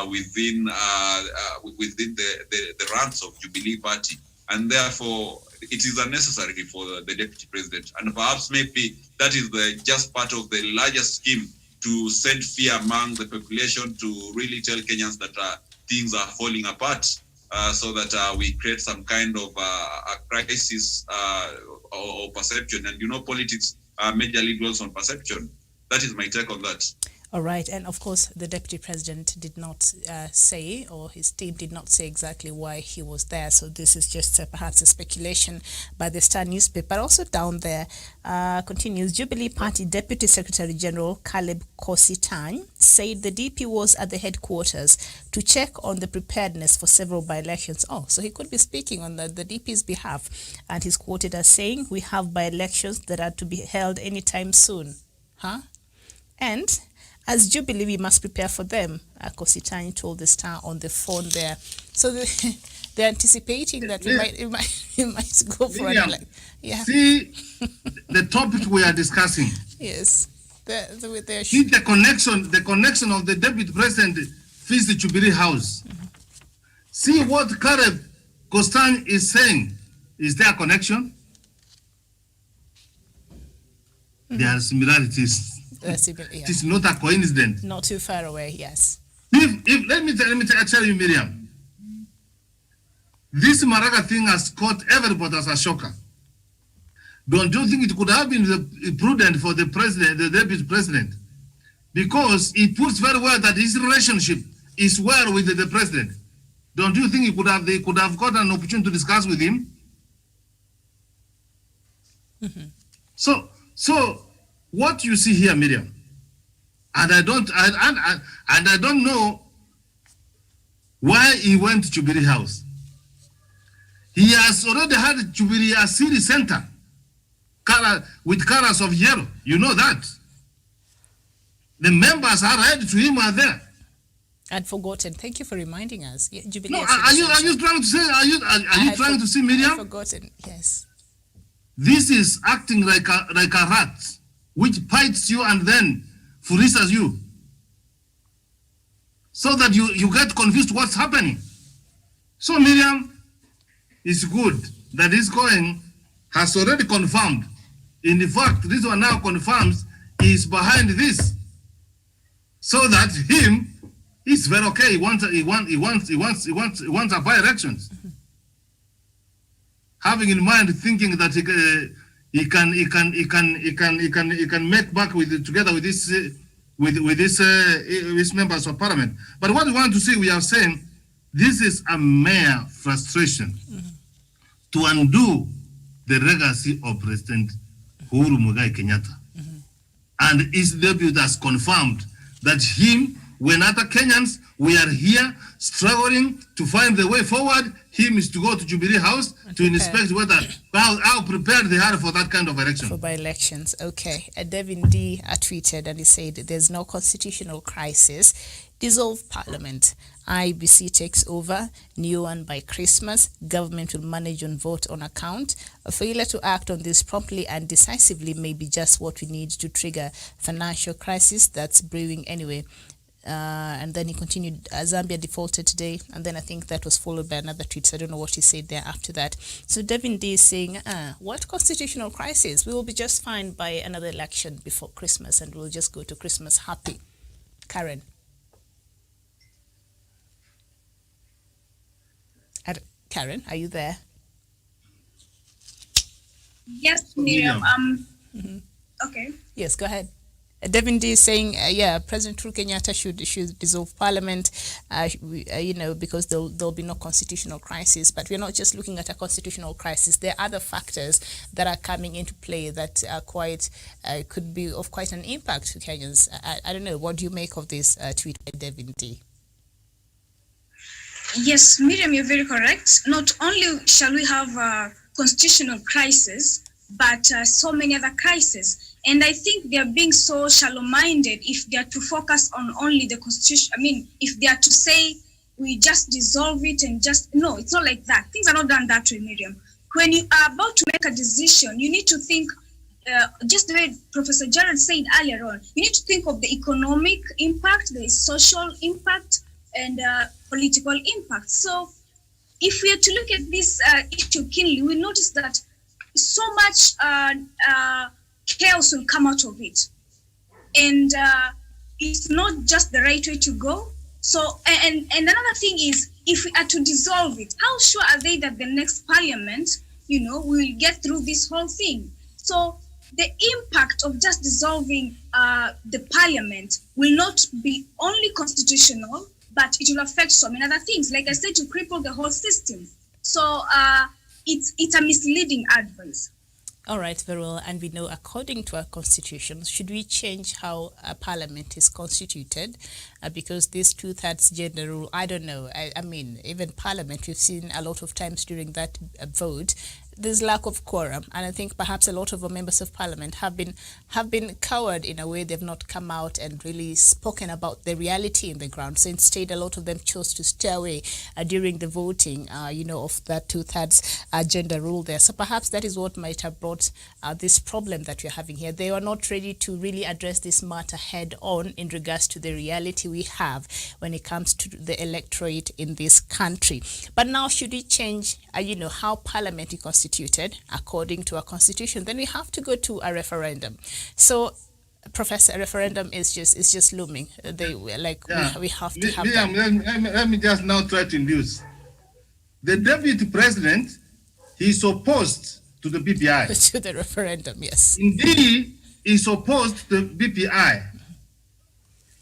within the ranks of Jubilee Party. And therefore, it is unnecessary for the deputy president. And perhaps maybe that is just part of the larger scheme to send fear among the population, to really tell Kenyans that things are falling apart, so that we create some kind of a crisis or perception. And you know, politics majorly dwells on perception. That is my take on that. All right. And of course, the deputy president did not say, or his team did not say exactly why he was there. So this is just perhaps a speculation by the Star newspaper. But also down there, continues, Jubilee Party Deputy Secretary General Caleb Kositany said the DP was at the headquarters to check on the preparedness for several by-elections. Oh, so he could be speaking on the DP's behalf. And he's quoted as saying, "We have by-elections that are to be held anytime soon." Huh? And as Jubilee, we must prepare for them, Kositany told the Star on the phone there. So they're anticipating that we might go for it. Yeah. See, the topic we are discussing. Yes. See the connection of the deputy president with the Jubilee House. Mm-hmm. See what Caleb Kositany is saying. Is there a connection? Mm-hmm. There are similarities. Yeah. It is not a coincidence. Not too far away, yes. If let me tell you, Miriam, this Maraga thing has caught everybody as a shocker. Don't you think it could have been prudent for the president, the deputy president, because he puts very well that his relationship is well with the president? Don't you think they could have got an opportunity to discuss with him? Mm-hmm. So. What you see here, Miriam, and I don't know why he went to Jubilee House. He has already had Jubilee a city center with colors of yellow. You know that. The members are ready to him are there. I'd forgotten. Thank you for reminding us. Yeah, Jubilee. No, are you trying to say? Are you trying to see, Miriam? I've forgotten. Yes. This is acting like a rat, which bites you and then freezes you, so that you get confused what's happening. So Miriam, it's good that this going has already confirmed. In fact, this one now confirms he's behind this, so that he's very okay. He wants a by-elections, having in mind thinking that he can make back together with his members of parliament. But what we want to see, we are saying this is a mere frustration to undo the legacy of President Uhuru Muigai Kenyatta. And his debut has confirmed that when other Kenyans, we are here struggling to find the way forward, him is to go to Jubilee House to inspect how prepared they are for that kind of election. For by-elections, okay. Devin D. tweeted and he said, "There's no constitutional crisis. Dissolve Parliament. IBC takes over. New one by Christmas. Government will manage on vote on account. A failure to act on this promptly and decisively may be just what we need to trigger financial crisis that's brewing anyway." And then he continued, Zambia defaulted today, and then I think that was followed by another tweet, so I don't know what he said there after that. So Devin D is saying, what constitutional crisis? We will be just fine by another election before Christmas, and we'll just go to Christmas happy. Karen. Karen, are you there? Yes, Miriam. Okay. Yes, go ahead. Devin D is saying, yeah, President Uhuru Kenyatta should dissolve Parliament, because there'll be no constitutional crisis. But we're not just looking at a constitutional crisis. There are other factors that are coming into play that are could be of quite an impact to Kenyans. I don't know. What do you make of this tweet by Devin D? Yes, Miriam, you're very correct. Not only shall we have a constitutional crisis, but so many other crises. And I think they are being so shallow-minded if they are to focus on only the constitution. I mean, if they are to say, we just dissolve it and no, it's not like that. Things are not done that way, Miriam. When you are about to make a decision, you need to think, just the way Professor Jared said earlier on, you need to think of the economic impact, the social impact, and political impact. So if we are to look at this issue keenly, we notice that so much chaos will come out of it. And it's not just the right way to go. So, and another thing is, if we are to dissolve it, how sure are they that the next parliament, will get through this whole thing? So the impact of just dissolving the parliament will not be only constitutional, but it will affect so many other things. Like I said, to cripple the whole system. So it's a misleading advice. All right, very well. And we know, according to our constitution, should we change how a parliament is constituted? Because this two-thirds gender rule, I don't know. I mean, even parliament, we've seen a lot of times during that vote, there's lack of quorum, and I think perhaps a lot of our members of parliament have been cowed in a way. They've not come out and really spoken about the reality in the ground. So instead, a lot of them chose to stay away during the voting, of that two-thirds gender rule there. So perhaps that is what might have brought this problem that we're having here. They are not ready to really address this matter head on in regards to the reality we have when it comes to the electorate in this country. But now, should we change, how parliament is constituted according to our constitution? Then we have to go to a referendum. So, Professor, a referendum is just looming. We have to have let me just now try to induce. The deputy president, he's opposed to the BPI. To the referendum, yes. Indeed, he's opposed to the BPI.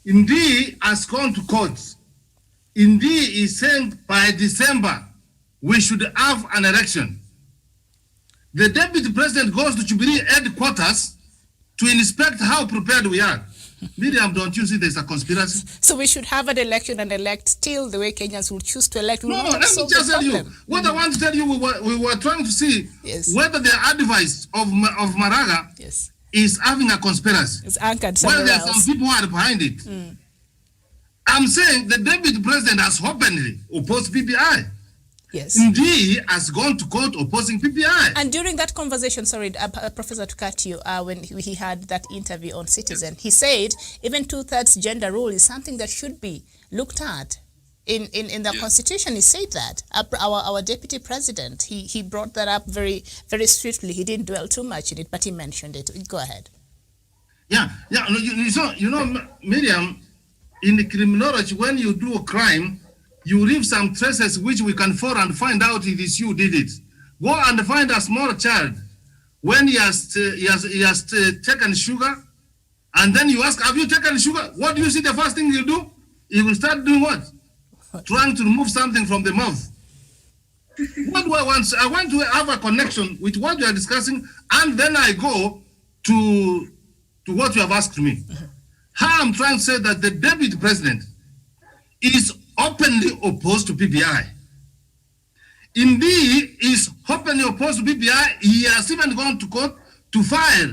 Indeed, has gone to court. Indeed, he's saying by December, we should have an election. The deputy president goes to Jubilee headquarters to inspect how prepared we are. Miriam, don't you see there's a conspiracy? So we should have an election and elect still the way Kenyans will choose to elect. No, let me just tell you. What I want to tell you, we were trying to see whether the advice of Maraga is having a conspiracy. It's anchored somewhere else. Well, there are some people who are behind it. I'm saying the deputy president has openly opposed PPI. Yes. Indeed, he has gone to court opposing PPI. And during that conversation, sorry, Professor, to cut you, when he had that interview on Citizen, he said even two-thirds gender rule is something that should be looked at in the constitution. He said that. Our deputy president, he brought that up very, very swiftly. He didn't dwell too much in it, but he mentioned it. Go ahead. Yeah. Miriam, in the criminology, when you do a crime, you leave some traces which we can follow and find out if it's you did it. Go and find a small child when he has taken sugar, and then you ask, have you taken sugar? What do you see the first thing you do? He will start doing what? Trying to remove something from the mouth. What do I want? I want to have a connection with what you are discussing, and then I go to what you have asked me. How I'm trying to say that the deputy president is openly opposed to PPI. Indeed, is openly opposed to PPI. He has even gone to court to file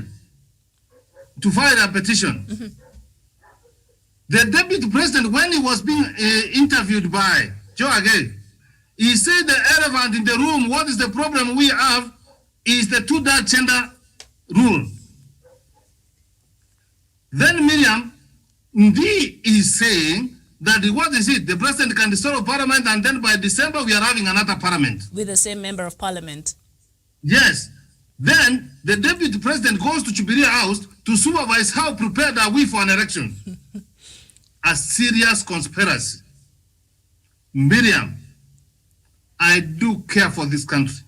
a petition. The deputy president, when he was being interviewed by Joe Agay, he said the elephant in the room, what is the problem we have, is the two-thirds gender rule. Then Miriam, indeed, is saying that the president can dissolve parliament, and then by December we are having another parliament. With the same member of parliament. Yes. Then the deputy president goes to Jubilee House to supervise how prepared are we for an election. A serious conspiracy. Miriam, I do care for this country.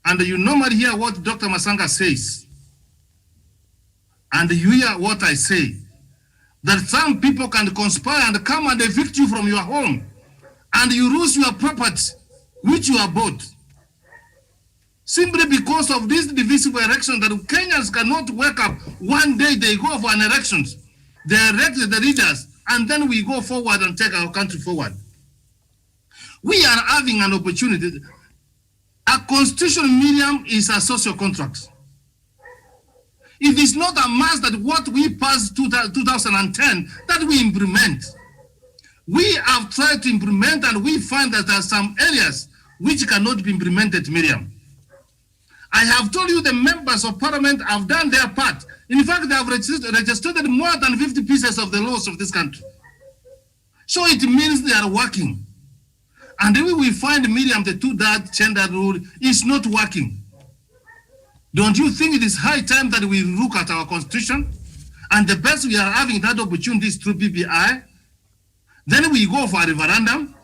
And you normally hear what Dr. Masanga says. and you hear what I say, that some people can conspire and come and evict you from your home, and you lose your property, which you have bought, simply because of this divisive election that Kenyans cannot wake up one day, they go for an elections, they elect the leaders, and then we go forward and take our country forward. We are having an opportunity. A constitution, Miriam, is a social contract. It is not a must that what we passed 2010 that we implement. We have tried to implement, and we find that there are some areas which cannot be implemented, Miriam. I have told you the members of parliament have done their part. In fact, they have registered more than 50 pieces of the laws of this country. So it means they are working. And then we find, Miriam, the two-thirds gender rule is not working. Don't you think it is high time that we look at our constitution? And the best we are having that opportunity is through PPI. Then we go for a referendum.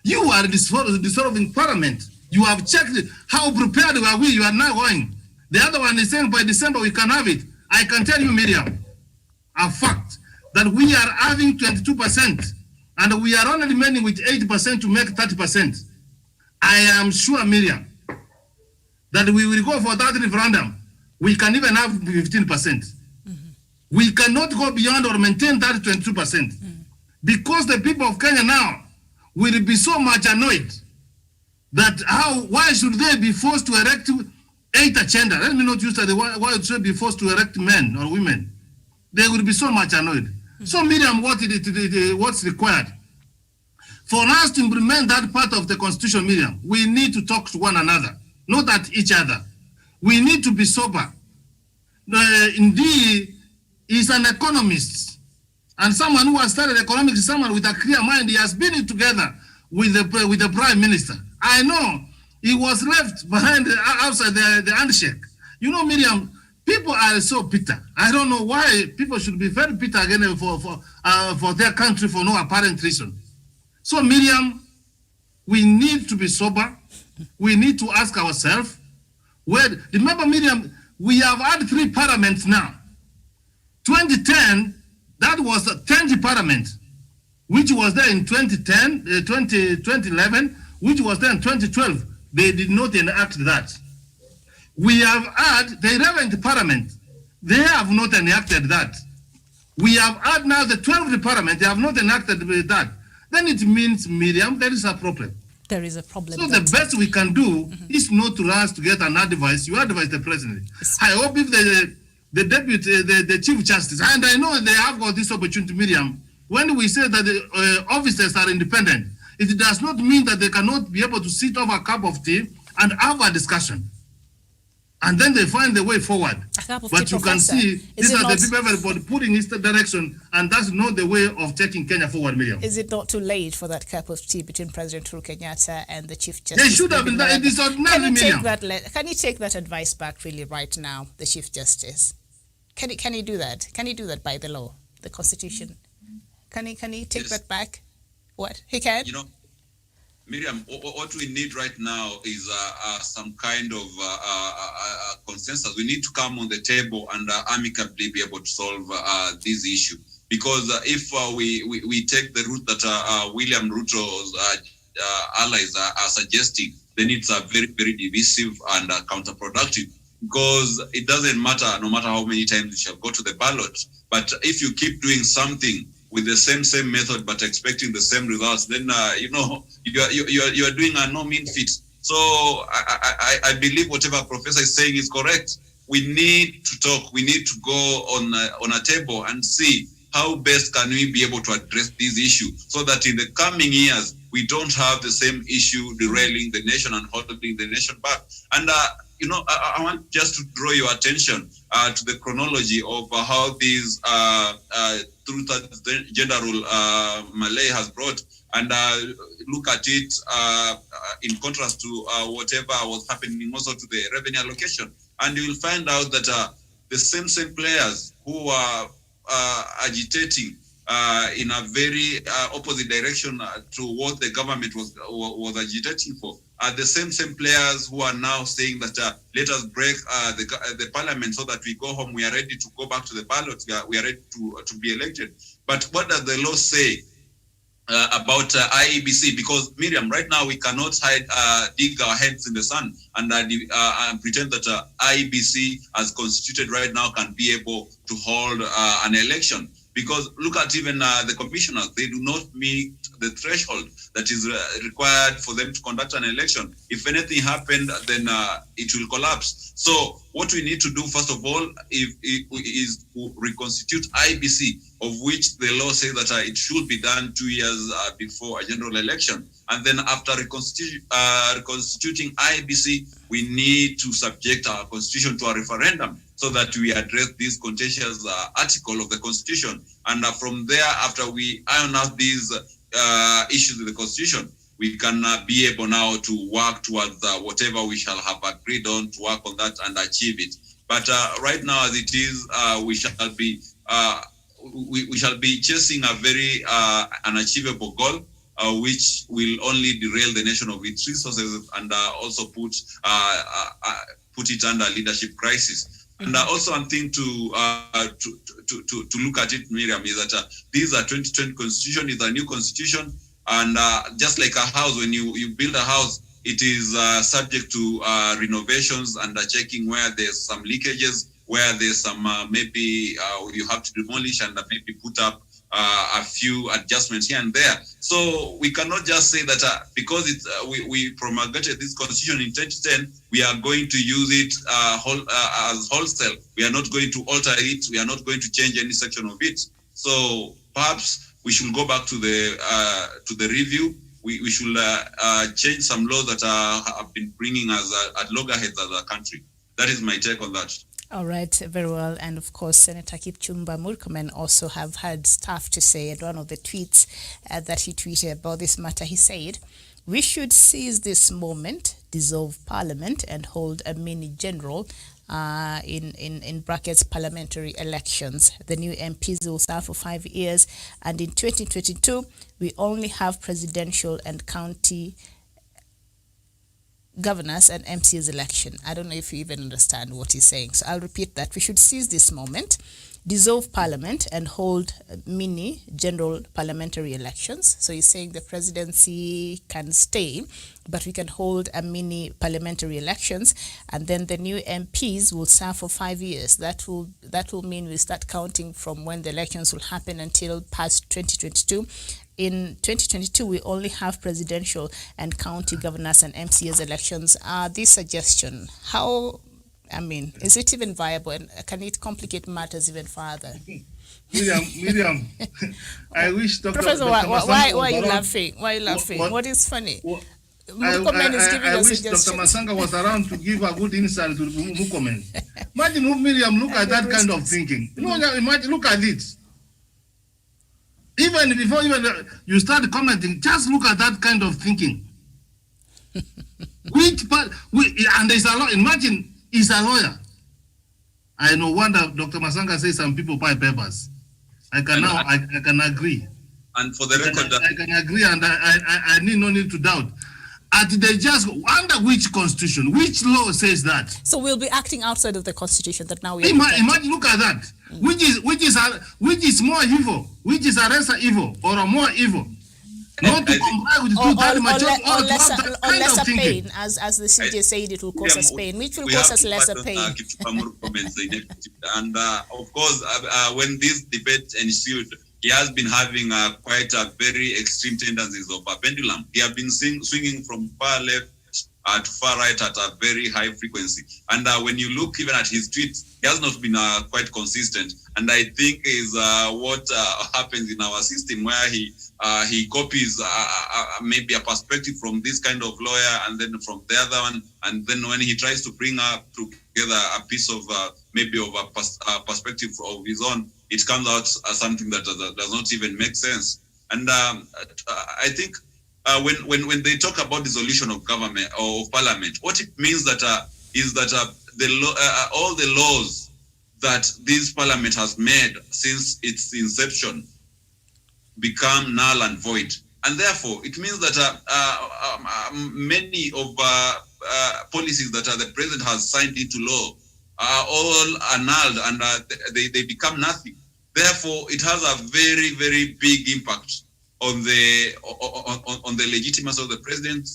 You are dissolving parliament. You have checked how prepared were we. You are now going. The other one is saying by December we can have it. I can tell you, Miriam, a fact that we are having 22%, and we are only remaining with 8% to make 30%. I am sure, Miriam, that we will go for that referendum. We can even have 15%. Mm-hmm. We cannot go beyond or maintain that 22%, because the people of Kenya now will be so much annoyed that why should they be forced to elect 8 agenda? Let me not use that. Why should they be forced to elect men or women? They will be so much annoyed. Mm-hmm. So, Miriam, what's required? For us to implement that part of the constitution, Miriam, we need to talk to one another, not at each other. We need to be sober. Indeed, he's an economist, and someone who has studied economics is someone with a clear mind. He has been together with the prime minister. I know he was left behind outside the handshake. You know, Miriam, people are so bitter. I don't know why people should be very bitter again for their country for no apparent reason. So, Miriam, we need to be sober. We need to ask ourselves, remember, Miriam, we have had 3 parliaments now. 2010, that was the 10th parliament, which was there in 2010, 2011, which was there in 2012. They did not enact that. We have had the 11th parliament. They have not enacted that. We have had now the 12th parliament. They have not enacted that. Then it means, Miriam, there is a problem. There is a problem. So the best we can do is not to rush to get an advice. You advise the president. I hope if the deputy, the chief justice, and I know they have got this opportunity, Miriam, when we say that the officers are independent, it does not mean that they cannot be able to sit over a cup of tea and have a discussion. And then they find the way forward. But you can see, these are the people everybody putting in the direction, and that's not the way of taking Kenya forward, Miriam. Is it not too late for that cup of tea between President Uhuru Kenyatta and the Chief Justice? They should have been that. It is ordinary, Miriam. Can you take that advice back really right now, the Chief Justice? Can he do that? Can he do that by the law, the Constitution? Can he take that back? What? He can? You know, Miriam, what we need right now is some kind of consensus. We need to come on the table and amicably be able to solve this issue. Because if we take the route that William Ruto's allies are suggesting, then it's very, very divisive and counterproductive. Because it doesn't matter, no matter how many times you shall go to the ballot. But if you keep doing something with the same method but expecting the same results, then you are doing a no mean feat. So I believe whatever Professor is saying is correct. We need to talk. We need to go on a table and see how best can we be able to address this issue, so that in the coming years we don't have the same issue derailing the nation and holding the nation back. And I want just to draw your attention to the chronology of how these two-thirds gender rule Malay has brought, and look at it in contrast to whatever was happening also to the revenue allocation. And you will find out that the same players who are agitating in a very opposite direction to what the government was agitating for. The same players who are now saying that let us break the parliament so that we go home, we are ready to go back to the ballot, we are ready to be elected. But what does the law say about IEBC? Because Miriam, right now we cannot dig our heads in the sand and pretend that IEBC as constituted right now can be able to hold an election. Because look at even the commissioners, they do not meet the threshold that is required for them to conduct an election. If anything happened, then it will collapse. So what we need to do, first of all, is to reconstitute IBC, of which the law says that it should be done 2 years before a general election. And then after reconstituting IBC, we need to subject our constitution to a referendum so that we address this contentious article of the constitution. And from there, after we iron out these issues with the constitution, we can be able now to work towards whatever we shall have agreed on, to work on that and achieve it. But right now, as it is, we shall be chasing a very unachievable goal, which will only derail the nation of its resources and also put it under leadership crisis. And also one thing to look at it, Miriam, is that this 2020 constitution is a new constitution, and just like a house, when you build a house, it is subject to renovations and checking where there's some leakages, where there's some maybe you have to demolish and maybe put up a few adjustments here and there. So we cannot just say that because we promulgated this constitution in 2010, we are going to use it as wholesale. We are not going to alter it. We are not going to change any section of it. So perhaps we should go back to the review. We should change some laws that have been bringing us at loggerheads as a country. That is my take on that. All right, very well. And of course, Senator Kipchumba Murkomen also have had stuff to say. And one of the tweets that he tweeted about this matter, he said, "We should seize this moment, dissolve parliament and hold a mini general in brackets parliamentary elections. The new MPs will serve for 5 years. And in 2022, we only have presidential and county governors and MCs election." I don't know if you even understand what he's saying. So I'll repeat that. We should seize this moment, dissolve parliament and hold mini general parliamentary elections. So he's saying the presidency can stay, but we can hold a mini parliamentary elections, and then the new MPs will serve for 5 years. That will mean we start counting from when the elections will happen until past 2022. In 2022, we only have presidential and county governors and MCS elections. This suggestion, is it even viable, and can it complicate matters even further? Miriam, I wish Dr. Professor, Dr. why are you laughing? Why are you laughing? What is funny? Mukomen is giving I a wish suggestion. Dr. Masanga was around to give a good insight to Mukomen. Imagine, Miriam, look at that kind of thinking. Imagine, look at it. Even before you start commenting, just look at that kind of thinking. And there's a law. Imagine he's a lawyer. I no wonder Dr. Masanga says some people buy papers. I can agree. And for the record, I can agree, and I need no need to doubt. They just under which constitution, which law says that? So we'll be acting outside of the constitution that now we imagine. Look at that. Which is more evil? Which is a lesser evil or a more evil? Not to comply with the lesser pain, as the CJ said, it will cause us pain. Which will cause us lesser pain? And of course, when this debate ensued, he has been having quite a very extreme tendencies of a pendulum. He has been swinging from far left to far right at a very high frequency. And when you look even at his tweets, he has not been quite consistent. And I think is what happens in our system, where he copies maybe a perspective from this kind of lawyer and then from the other one. And then when he tries to bring up together a piece of maybe of a perspective of his own, it comes out as something that does not even make sense. And I think when they talk about dissolution of government or of parliament, what it means is that all the laws that this parliament has made since its inception become null and void. And therefore, it means that many of policies that the president has signed into law are all annulled, and they become nothing. Therefore, it has a very, very big impact on the legitimacy of the president,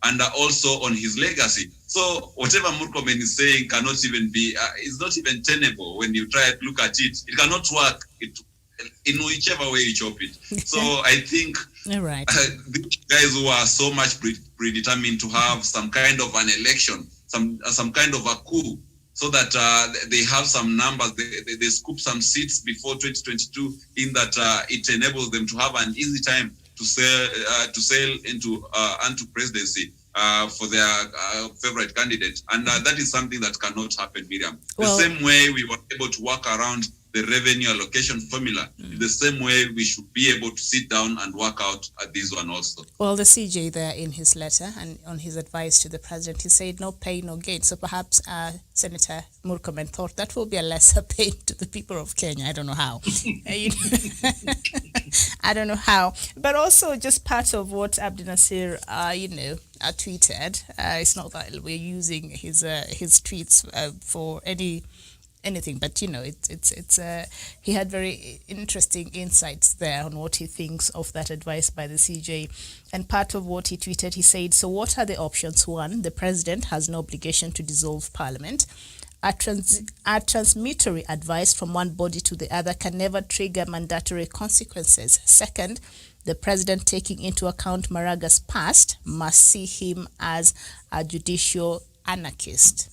and also on his legacy. So whatever Murkomen is saying cannot even be, it's not even tenable when you try to look at it. It cannot work in whichever way you chop it. So I think these guys who are so much predetermined to have some kind of an election, some kind of a coup, so that they have some numbers, they scoop some seats before 2022, in that it enables them to have an easy time to sail into presidency for their favorite candidate. And that is something that cannot happen, Miriam. Well, the same way we were able to work around the revenue allocation formula, the same way we should be able to sit down and work out this one also. Well, the CJ there in his letter and on his advice to the president, he said no pain, no gain. So perhaps Senator Murkomen thought that will be a lesser pain to the people of Kenya. I don't know how. I don't know how. But also just part of what Abdul Nasir, tweeted. It's not that we're using his tweets for anything, but he had very interesting insights there on what he thinks of that advice by the CJ. And part of what he tweeted, he said, so what are the options? One, the president has no obligation to dissolve parliament. A transitory advice from one body to the other can never trigger mandatory consequences. Second, the president, taking into account Maraga's past, must see him as a judicial anarchist.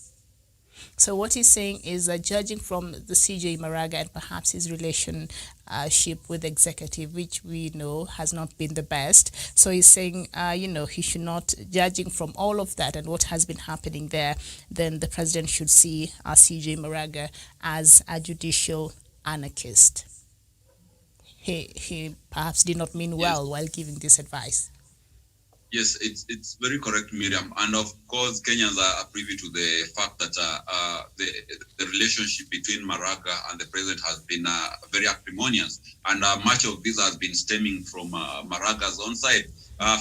So what he's saying is that judging from the CJ Maraga and perhaps his relationship with the executive, which we know has not been the best. So he's saying, he should not, judging from all of that and what has been happening there, then the president should see CJ Maraga as a judicial anarchist. He perhaps did not mean well while giving this advice. Yes, it's very correct, Miriam. And of course, Kenyans are privy to the fact that the relationship between Maraga and the president has been very acrimonious. And much of this has been stemming from Maraga's own side.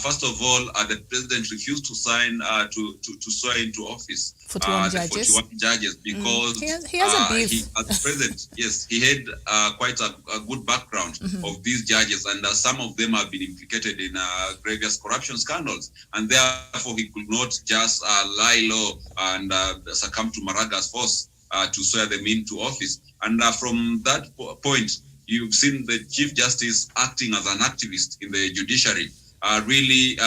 First of all, the president refused to sign to swear into office 41 judges because he has a beef. As president, yes, he had quite a good background of these judges, and some of them have been implicated in grievous corruption scandals, and therefore he could not just lie low and succumb to Maraga's force to swear them into office. And from that point, you've seen the Chief Justice acting as an activist in the judiciary. Really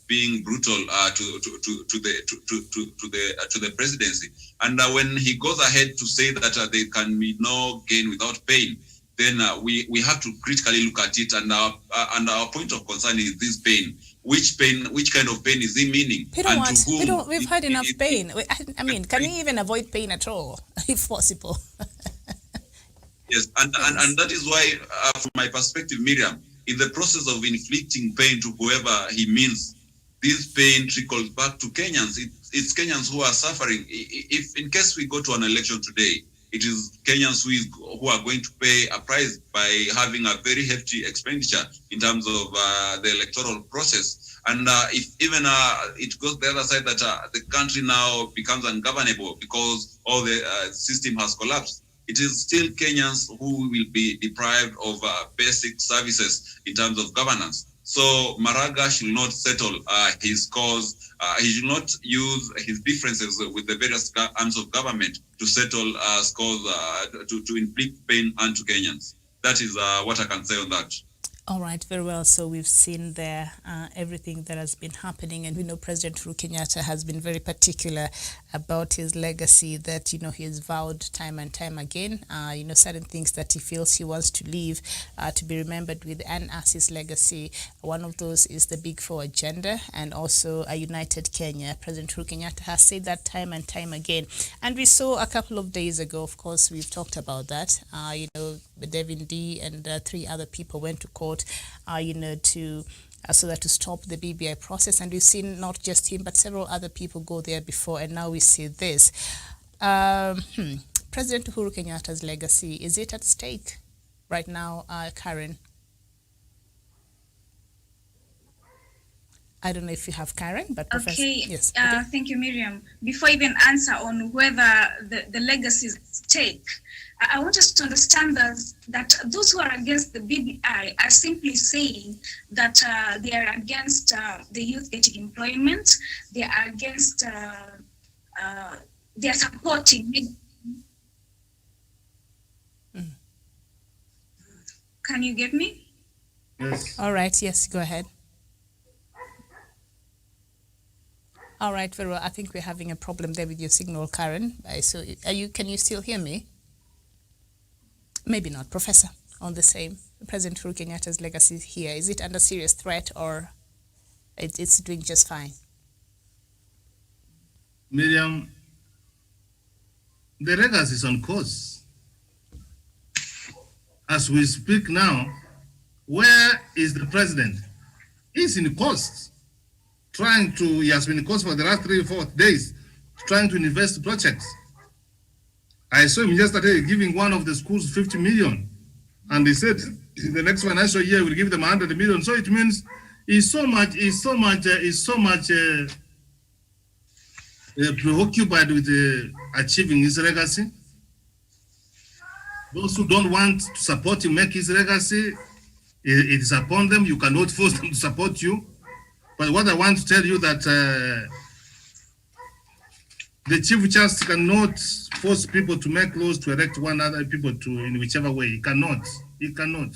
being brutal to the presidency, and when he goes ahead to say that there can be no gain without pain, then we have to critically look at it, and our point of concern is this pain. Which kind of pain is he meaning? We've had enough pain. I mean, can he even avoid pain at all, if possible? Yes, and that is why, from my perspective, Miriam, in the process of inflicting pain to whoever he means, this pain trickles back to Kenyans. It's Kenyans who are suffering. If in case we go to an election today, it is Kenyans who are going to pay a price by having a very hefty expenditure in terms of the electoral process. And if even it goes the other side, that the country now becomes ungovernable because all the system has collapsed, it is still Kenyans who will be deprived of basic services in terms of governance. So Maraga should not settle his cause. He should not use his differences with the various arms of government to settle scores to inflict pain onto Kenyans. That is what I can say on that. All right, very well. So we've seen there everything that has been happening, and we know President Uhuru Kenyatta has been very particular about his legacy that, he has vowed time and time again, certain things that he feels he wants to leave to be remembered with and as his legacy. One of those is the Big Four agenda and also a united Kenya. President Uhuru Kenyatta has said that time and time again. And we saw a couple of days ago, of course, we've talked about that, Devin D and 3 other people went to court, so that to stop the BBI process. And we've seen not just him, but several other people go there before. And now we see this. President Uhuru Kenyatta's legacy, is it at stake right now, Karen? I don't know if you have Karen, but Professor. Okay. Yes. Thank you, Miriam. Before I even answer on whether the legacy is at stake, I want us to understand that those who are against the BBI are simply saying that they are against the youth getting employment. They are against. They are supporting. Can you get me? Yes. All right. Yes. Go ahead. All right, very well. I think we're having a problem there with your signal, Karen. So, can you still hear me? Maybe not, Professor. On the same, President Uhuru Kenyatta's legacy here, is it under serious threat or it's doing just fine? Miriam, the legacy is on course. As we speak now, where is the president? He's in course. He has been in course for the last 3 or 4 days, trying to invest projects. I saw him yesterday giving one of the schools 50 million. And he said, in the next financial year, we'll give them 100 million. So it means he's so much preoccupied with achieving his legacy. Those who don't want to support him make his legacy, it is upon them. You cannot force them to support you. But what I want to tell you that the Chief Justice cannot force people to make laws to elect one other people in whichever way. He cannot. He cannot.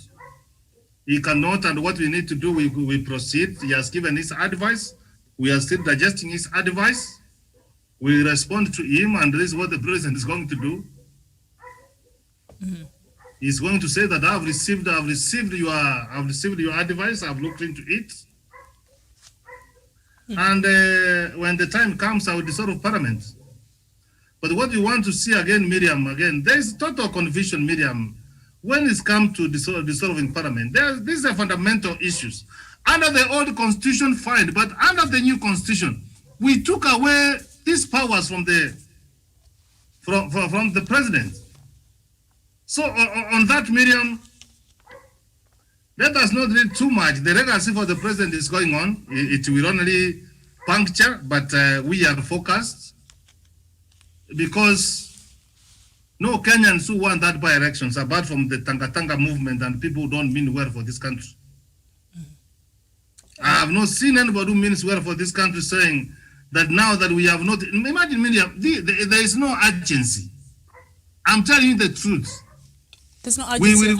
He cannot. And what we need to do, we proceed. He has given his advice. We are still digesting his advice. We respond to him, and this is what the president is going to do. Mm-hmm. He's going to say that I've received your advice. I've looked into it. And when the time comes, I will dissolve Parliament. But what you want to see again, Miriam, there is total confusion, Miriam. When it's come to dissolving Parliament, these are fundamental issues. Under the old constitution, fine, but under the new constitution, we took away these powers from the president. So on that, Miriam, let us not read too much. The legacy for the president is going on. It will only puncture, but we are focused because no Kenyans who want that by elections, apart from the Tanga movement and people who don't mean well for this country. I have not seen anybody who means well for this country saying that now that we have not, imagine, Miriam, there is no urgency. I'm telling you the truth. There's no urgency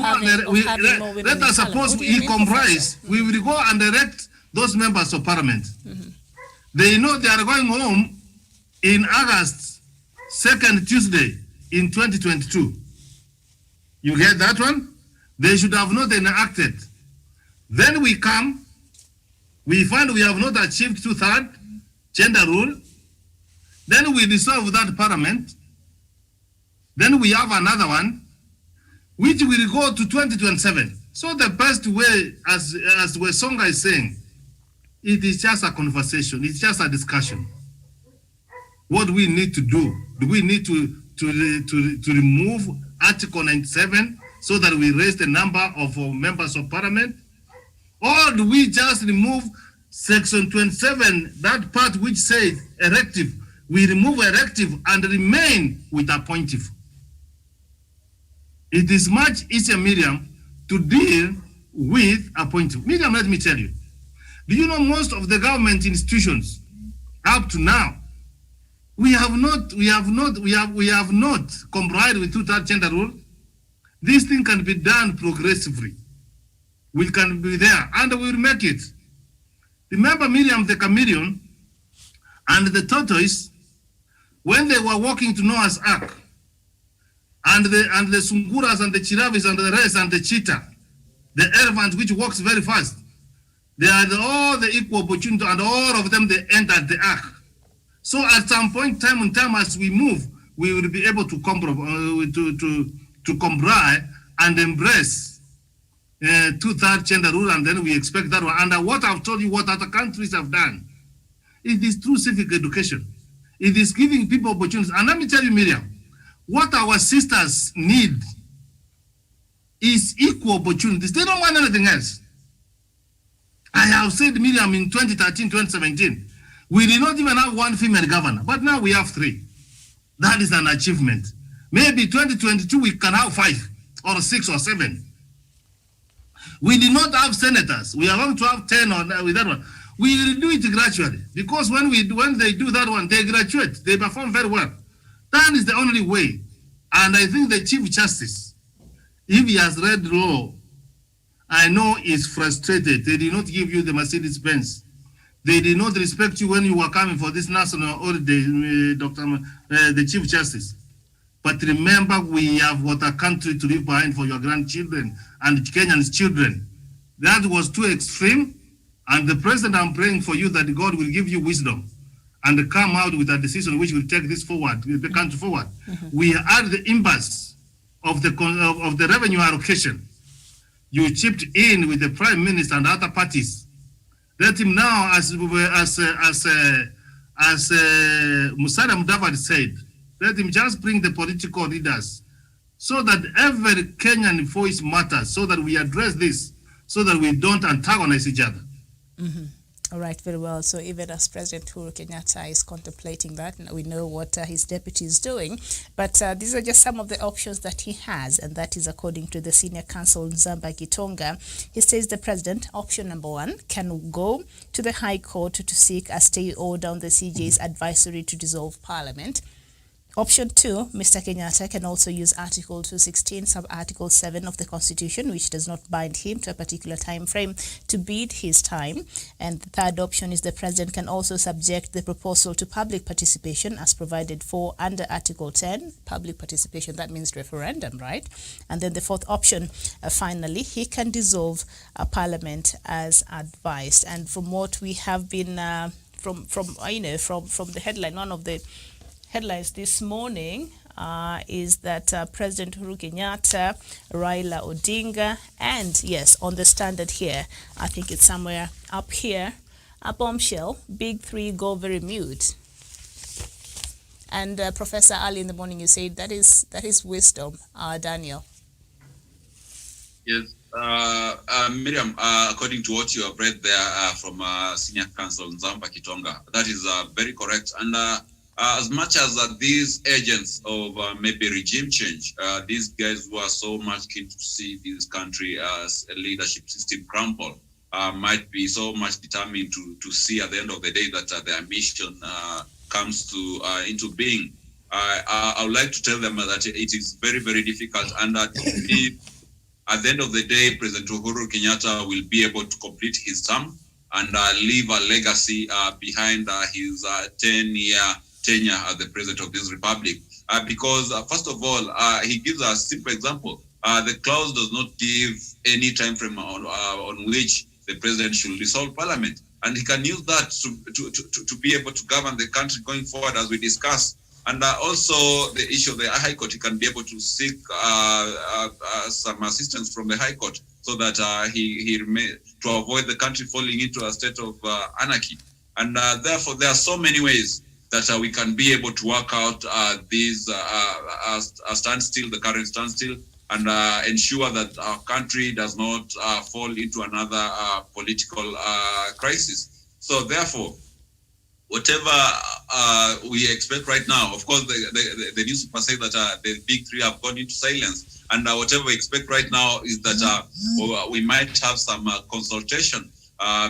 let us suppose he comprise, we will go and elect those members of parliament. Mm-hmm. They know they are going home in August, 2nd Tuesday in 2022. You get that one? They should have not enacted. Then we come, we find we have not achieved 2/3 gender rule. Then we dissolve that parliament. Then we have another one, which will go to 2027. So the best way, as Wesonga is saying, it is just a conversation. It's just a discussion. What we need to do we need to remove Article 97 so that we raise the number of members of parliament? Or do we just remove Section 27, that part which says elective? We remove elective and remain with appointive. It is much easier, Miriam, to deal with appointive. Miriam, let me tell you. Do you know most of the government institutions up to now, we have not complied with 2/3 gender rule? This thing can be done progressively. We can be there and we will make it. Remember, Miriam, the chameleon and the tortoise, when they were walking to Noah's Ark, and the sunguras and the giraffes and the rest and the cheetah, the elephant which walks very fast, they had all the equal opportunity, and all of them, they entered the ark. So at some point, time and time, as we move, we will be able to comply and embrace 2/3 gender rule, and then we expect that one. And what I've told you, what other countries have done, it is through civic education. It is giving people opportunities. And let me tell you, Miriam, what our sisters need is equal opportunities. They don't want anything else. I have said, Miriam, in 2013, 2017, we did not even have one female governor, but now we have 3. That is an achievement. Maybe 2022, we can have 5 or 6 or 7. We did not have senators. We are going to have 10 or with that one. We will do it gradually, because when they do that one, they graduate, they perform very well. That is the only way. And I think the Chief Justice, if he has read law, I know is frustrated. They did not give you the Mercedes-Benz. They did not respect you when you were coming for this national holiday, the Chief Justice. But remember, we have what a country to leave behind for your grandchildren and Kenyans' children. That was too extreme. And the president, I'm praying for you that God will give you wisdom and come out with a decision which will take this forward, the country forward. We are at the impasse of the revenue allocation. You chipped in with the prime minister and other parties. Let him now, as Musalia Mudavadi said, let him just bring the political leaders so that every Kenyan voice matters, so that we address this, so that we don't antagonize each other. All right, very well. So even as President Uhuru Kenyatta is contemplating that, we know what his deputy is doing. But these are just some of the options that he has, and that is according to the senior counsel Nzamba Gitonga. He says the president, option number 1, can go to the High Court to seek a stay order on the CJ's advisory to dissolve Parliament. Option 2, Mr. Kenyatta can also use Article 216, sub-Article 7 of the Constitution, which does not bind him to a particular time frame, to bid his time. And the third option is the president can also subject the proposal to public participation as provided for under Article 10, public participation, that means referendum, right? And then the fourth option, finally, he can dissolve a parliament as advised. And from what we have been, from the headline, one of the headlines this morning is that President Uhuru Kenyatta, Raila Odinga, and yes, on the standard here, I think it's somewhere up here, a bombshell, big 3 go very mute. And Professor, early in the morning, you said that is wisdom, Daniel. Yes, Miriam, according to what you have read there from Senior Counsel Nzamba Gitonga, that is very correct. And as much as these agents of maybe regime change, these guys who are so much keen to see this country as a leadership system crumble, might be so much determined to see at the end of the day that their mission comes into being. I would like to tell them that it is very, very difficult, and that at the end of the day, President Uhuru Kenyatta will be able to complete his term and leave a legacy behind his 10-year tenure as the president of this republic. Because first of all, he gives a simple example. The clause does not give any time frame on which the president should dissolve parliament, and he can use that to be able to govern the country going forward, as we discussed. And also the issue of the High Court, he can be able to seek some assistance from the High Court, so that to avoid the country falling into a state of anarchy. And therefore, there are so many ways that we can be able to work out these standstill, the current standstill, and ensure that our country does not fall into another political crisis. So therefore, whatever we expect right now, of course, the newspaper say that the big 3 have gone into silence, and whatever we expect right now is that we might have some consultation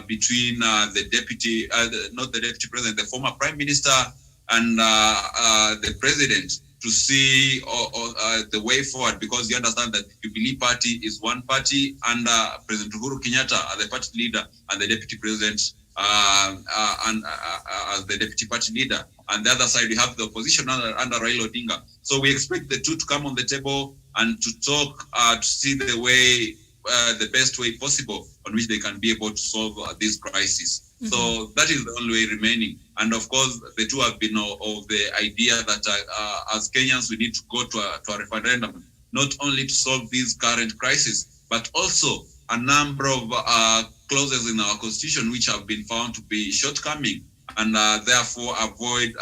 between the deputy, not the deputy president, the former prime minister, and the president, to see the way forward, because you understand that Jubilee Party is one party, and President Uhuru Kenyatta as the party leader, and the deputy president as the deputy party leader. And the other side, we have the opposition under Raila Odinga. So we expect the two to come on the table and to talk to see the way, the best way possible on which they can be able to solve this crisis. Mm-hmm. So that is the only way remaining. And of course, the two have been of the idea that as Kenyans, we need to go to a referendum, not only to solve this current crisis, but also a number of clauses in our constitution which have been found to be shortcoming, and therefore avoid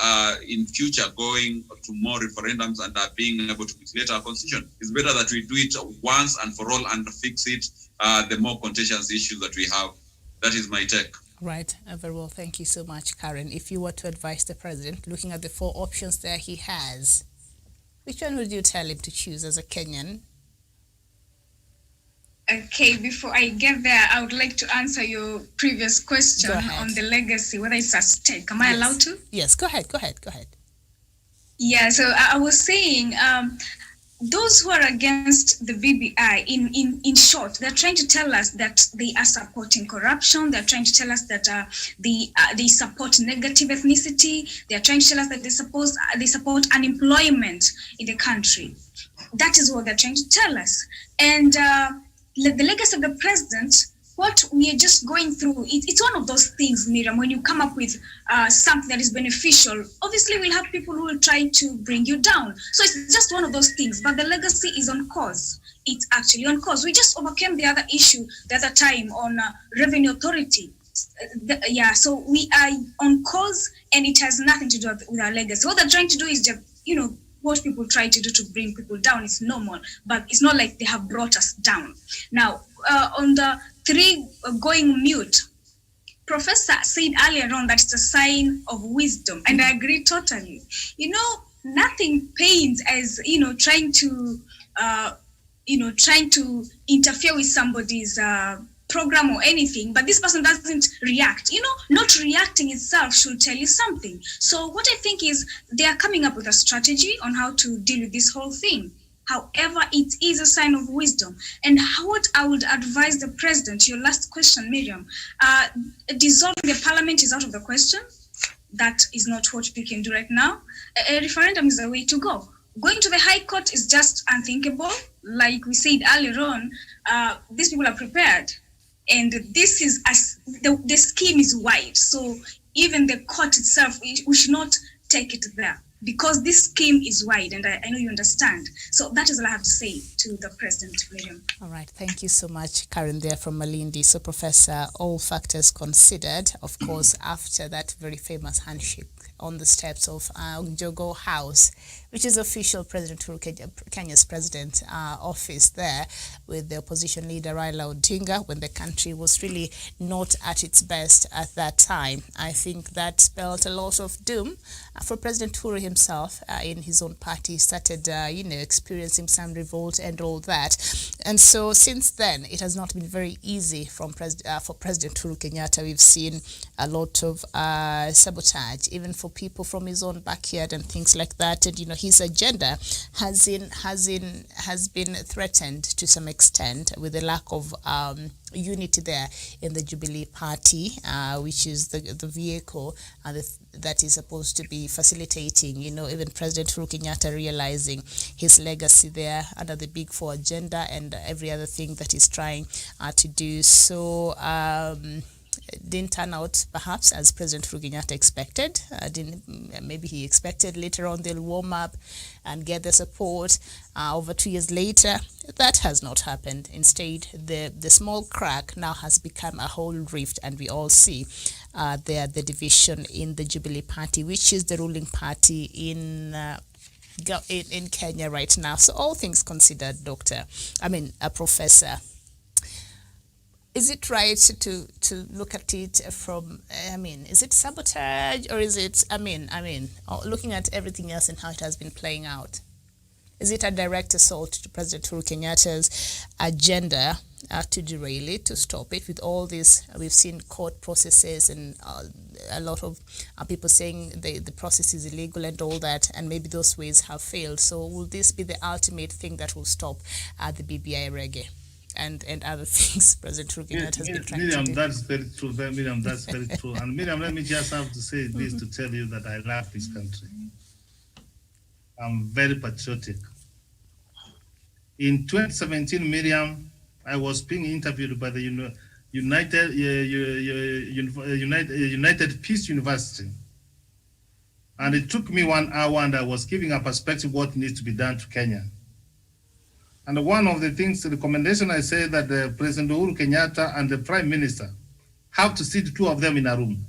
in future going to more referendums and being able to mutilate our constitution. It's better that we do it once and for all and fix it, the more contentious issues that we have. That is my take. Right, very well. Thank you so much, Karen. If you were to advise the president, looking at the 4 options there he has, which one would you tell him to choose as a Kenyan? Okay, before I get there, I would like to answer your previous question on the legacy, whether it's at stake. Am I allowed to? Yes, go ahead. Yeah, so I was saying, those who are against the BBI, in short, they're trying to tell us that they are supporting corruption. They're trying to tell us that they support negative ethnicity. They're trying to tell us that they support unemployment in the country. That is what they're trying to tell us. And the legacy of the president, what we are just going through, it's one of those things, Miriam, when you come up with something that is beneficial, obviously we'll have people who will try to bring you down. So it's just one of those things, but the legacy is on cause. It's actually on cause. We just overcame the other issue the other time on revenue authority. So we are on cause, and it has nothing to do with our legacy. What they're trying to do is just, what people try to do to bring people down is normal, but it's not like they have brought us down. Now, on the 3 going mute, Professor said earlier on that it's a sign of wisdom, and I agree totally. Nothing pains as trying to interfere with somebody's program or anything, but this person doesn't react. Not reacting itself should tell you something. So what I think is they are coming up with a strategy on how to deal with this whole thing. However, it is a sign of wisdom. And what I would advise the president, your last question, Miriam, dissolving the parliament is out of the question. That is not what we can do right now. A referendum is the way to go. Going to the High Court is just unthinkable. Like we said earlier on, these people are prepared. And this is the scheme is wide. So even the court itself, we should not take it there, because this scheme is wide, and I know you understand. So that is all I have to say to the president, William. All right. Thank you so much, Karen, there from Malindi. So, Professor, all factors considered, of course, after that very famous handshake on the steps of Jogo House, which is official President Kenya's president office there, with the opposition leader Raila Odinga, when the country was really not at its best at that time. I think that spelled a lot of doom for President Uhuru himself. In his own party, he started, experiencing some revolt and all that. And so since then, it has not been very easy for President Uhuru Kenyatta. We've seen a lot of sabotage, even for people from his own backyard and things like that. And his agenda has been threatened to some extent with the lack of unity there in the Jubilee Party, which is the vehicle that is supposed to be facilitating, even President Uhuru Kenyatta realizing his legacy there under the Big Four agenda and every other thing that he's trying to do. So didn't turn out perhaps as President Uhuru Kenyatta expected. Maybe he expected later on they'll warm up and get the support. Over 2 years later, that has not happened. Instead, the small crack now has become a whole rift, and we all see the division in the Jubilee Party, which is the ruling party in Kenya right now. So all things considered, Professor, is it right to look at it from, is it sabotage, or is it, looking at everything else and how it has been playing out? Is it a direct assault to President Uhuru Kenyatta's agenda to derail it, to stop it with all this? We've seen court processes and a lot of people saying the process is illegal and all that, and maybe those ways have failed. So will this be the ultimate thing that will stop the BBI reggae and other things President Uhuru Kenyatta has been trying to do? That's very true. Miriam, that's very true. And Miriam, let me just have to say this to tell you that I love this country. I'm very patriotic. In 2017, Miriam, I was being interviewed by the United Peace University. And it took me 1 hour, and I was giving a perspective what needs to be done to Kenya. And one of the things, the recommendation I say that President Uhuru Kenyatta and the Prime Minister have to sit 2 of them in a room.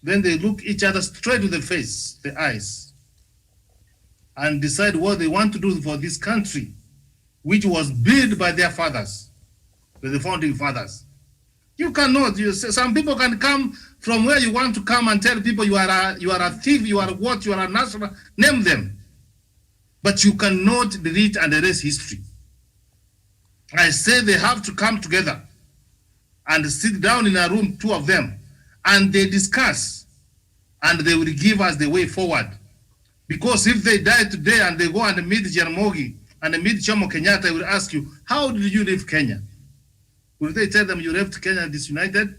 Then they look each other straight to the face, the eyes, and decide what they want to do for this country, which was built by their fathers, by the founding fathers. You cannot. Some people can come from where you want to come and tell people you are a thief, you are what, you are a national, name them. But you cannot delete and erase history. I say they have to come together and sit down in a room, two of them, and they discuss, and they will give us the way forward. Because if they die today and they go and meet Jaramogi and meet Jomo Kenyatta, I will ask you, how did you leave Kenya? Will they tell them you left Kenya disunited?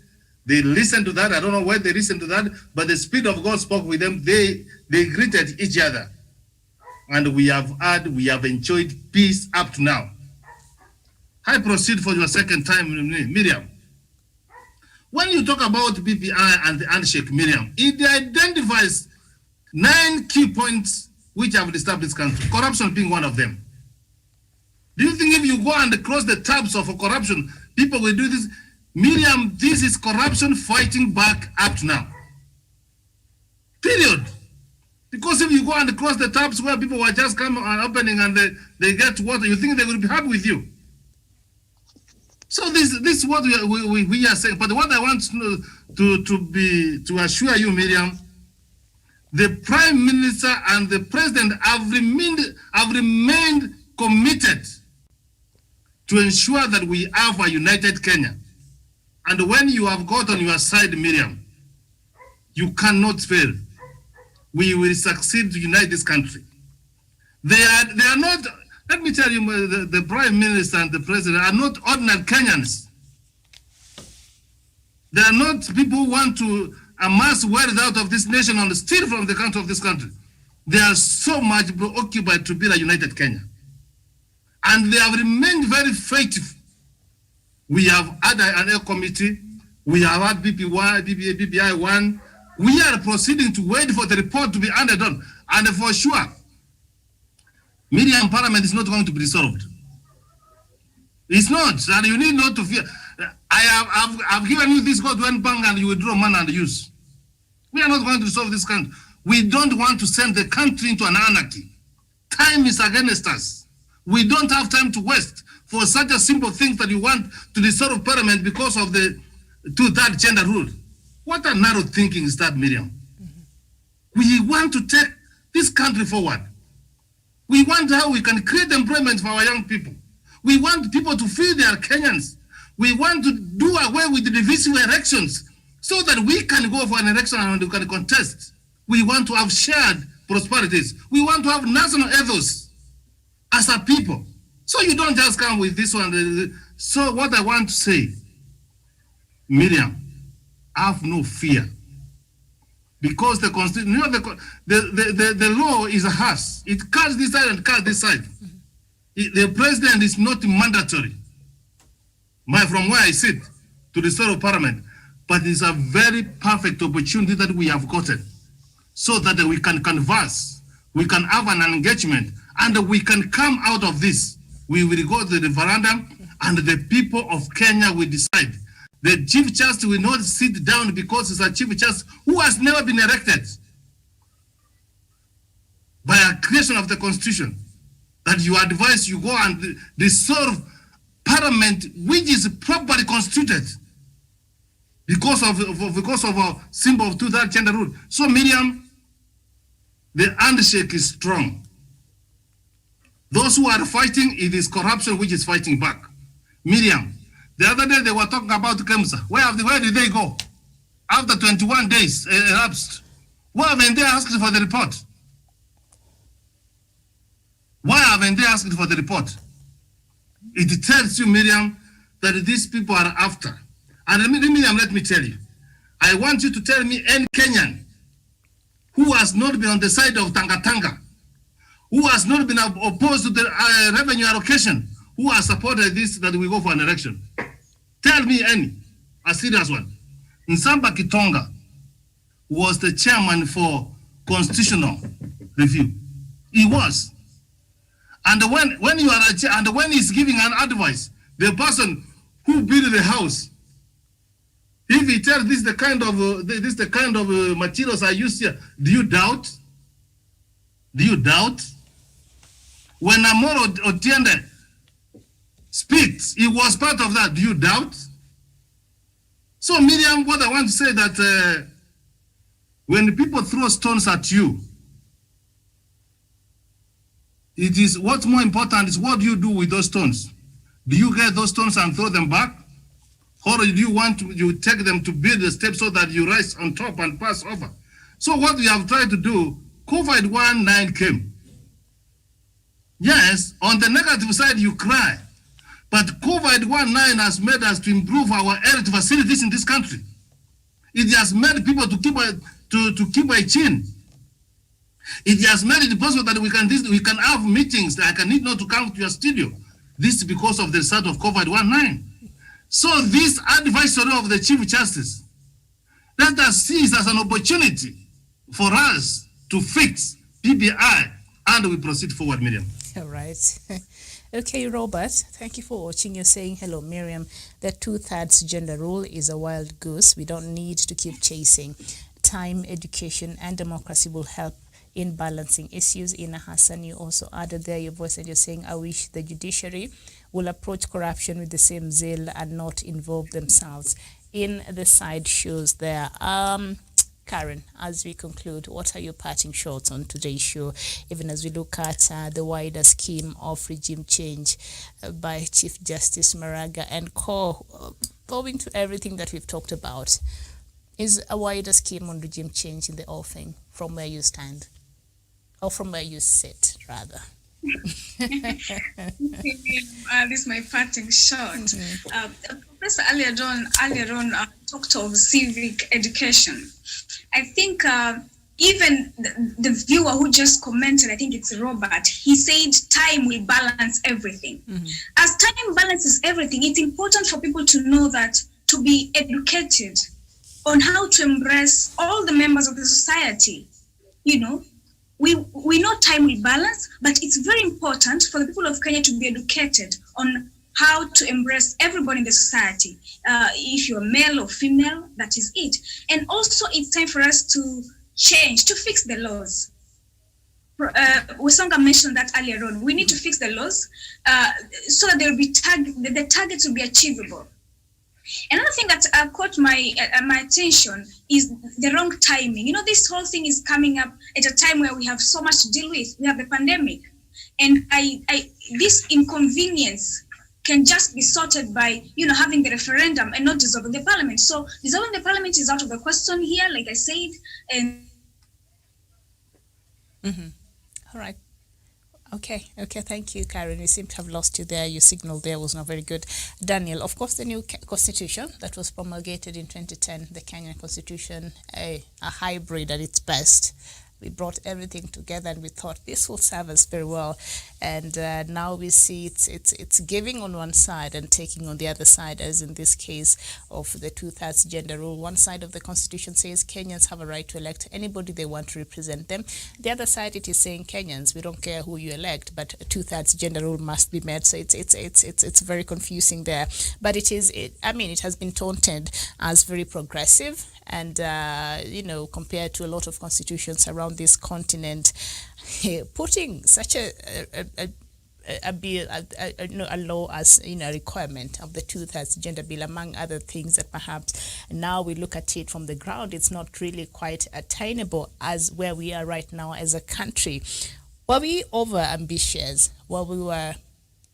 They listen to that. I don't know why they listen to that, but the Spirit of God spoke with them. They greeted each other. And we have enjoyed peace up to now. I proceed for your second time, Miriam. When you talk about BPI and the handshake, Miriam, it identifies 9 key points which have disturbed this country, corruption being one of them. Do you think if you go and cross the tabs of corruption, people will do this? Miriam, this is corruption fighting back up to now. Period. Because if you go and cross the tabs where people were just coming and opening and they get water, you think they will be happy with you. So this is what we are saying. But what I want to assure you, Miriam, the Prime Minister and the President have remained committed to ensure that we have a united Kenya. And when you have got on your side, Miriam, you cannot fail. We will succeed to unite this country. They are not, let me tell you, the Prime Minister and the President are not ordinary Kenyans. They are not people who want to amass wealth out of this nation and steal from the country of this country. They are so much preoccupied to build a united Kenya. And they have remained very faithful. We have had an air committee. We have had BPI 1. We are proceeding to wait for the report to be handed on. And for sure, Miriam, Parliament is not going to be dissolved. It's not, and you need not to fear. I've given you this God one bank and you withdraw money and use. We are not going to solve this country. We don't want to send the country into an anarchy. Time is against us. We don't have time to waste for such a simple thing that you want to dissolve Parliament because of the two-thirds gender rule. What a narrow thinking is that, Miriam? We want to take this country forward. We want how we can create employment for our young people. We want people to feel they are Kenyans. We want to do away with the divisive elections so that we can go for an election and we can contest. We want to have shared prosperities. We want to have national ethos as a people. So you don't just come with this one. So what I want to say, Miriam, have no fear. Because the constitution, you know, the law is a harsh. It cuts this side and cuts this side. The president is not mandatory. From where I sit to the sort of Parliament, but it's a very perfect opportunity that we have gotten so that we can converse, we can have an engagement, and we can come out of this. We will go to the referendum and the people of Kenya will decide. The Chief Justice will not sit down because it's a Chief Justice who has never been elected by a creation of the Constitution. That you advise you go and dissolve Parliament which is properly constituted because of a symbol of two-thirds gender rule. So Miriam, the handshake is strong. Those who are fighting, it is corruption which is fighting back. Miriam, the other day they were talking about KEMSA. Where did they go? After 21 days elapsed. Why haven't they asked for the report? Why haven't they asked for the report? It tells you, Miriam, that these people are after. And Miriam, let me tell you, I want you to tell me any Kenyan who has not been on the side of Tanga, who has not been opposed to the revenue allocation, who has supported this, that we go for an election. Tell me any, a serious one. Nsamba Kitonga was the chairman for constitutional review. He was. And when you are and when he's giving an advice, the person who built the house, if he tells this the kind of materials I use here, do you doubt? Do you doubt? When Amoro Otiende speaks, he was part of that. Do you doubt? So Miriam, what I want to say that when people throw stones at you, it is what's more important is what do you do with those stones? Do you get those stones and throw them back? Or do you want to you take them to build a step so that you rise on top and pass over? So what we have tried to do, COVID-19 came. Yes, on the negative side you cry, but COVID-19 has made us to improve our health facilities in this country. It has made people to keep a chin. It has made it possible that we can have meetings like I need not to come to your studio. This is because of the start of COVID-19. So this advisory of the Chief Justice, let us see it as an opportunity for us to fix PBI, and we proceed forward, Miriam. All right. Okay, Robert, thank you for watching. You're saying, hello, Miriam. The 2/3 gender rule is a wild goose. We don't need to keep chasing. Time, education, and democracy will help in balancing issues. Ina Hassan, you also added there your voice, and you're saying, I wish the judiciary will approach corruption with the same zeal and not involve themselves in the side shows there. Karen, as we conclude, what are your parting shots on today's show, even as we look at the wider scheme of regime change by Chief Justice Maraga and going to everything that we've talked about? Is a wider scheme on regime change in the offing from where you stand, or from where you sit, rather? This is my parting shot. Professor earlier on talked of civic education. I think even the viewer who just commented, I think it's Robert, he said time will balance everything. As time balances everything, it's important for people to know that to be educated on how to embrace all the members of the society. You know, we know time will balance, but it's very important for the people of Kenya to be educated on how to embrace everybody in the society. If you're male or female, that is it. And also it's time for us to change, to fix the laws. Wesonga mentioned that earlier on. We need to fix the laws so that there will be the targets will be achievable. Another thing that caught my attention is the wrong timing. You know, this whole thing is coming up at a time where we have so much to deal with. We have the pandemic, and this inconvenience can just be sorted by, you know, having the referendum and not dissolving the parliament. So dissolving the parliament is out of the question here, like I said. And all right. Okay, thank you, Karen. We seem to have lost you there. Your signal there was not very good. Daniel, of course, the new constitution that was promulgated in 2010, the Kenyan constitution, a hybrid at its best. We brought everything together and we thought this will serve us very well. And now we see it's giving on one side and taking on the other side, as in this case of the 2/3 gender rule. One side of the constitution says Kenyans have a right to elect anybody they want to represent them. The other side, it is saying Kenyans, we don't care who you elect, but 2/3 gender rule must be met. So it's very confusing there. But it has been taunted as very progressive. And, you know, compared to a lot of constitutions around this continent, putting such a law as, you know, a requirement of the 2/3 gender bill, among other things that perhaps now we look at it from the ground, it's not really quite attainable as where we are right now as a country. Were we over ambitious while we were,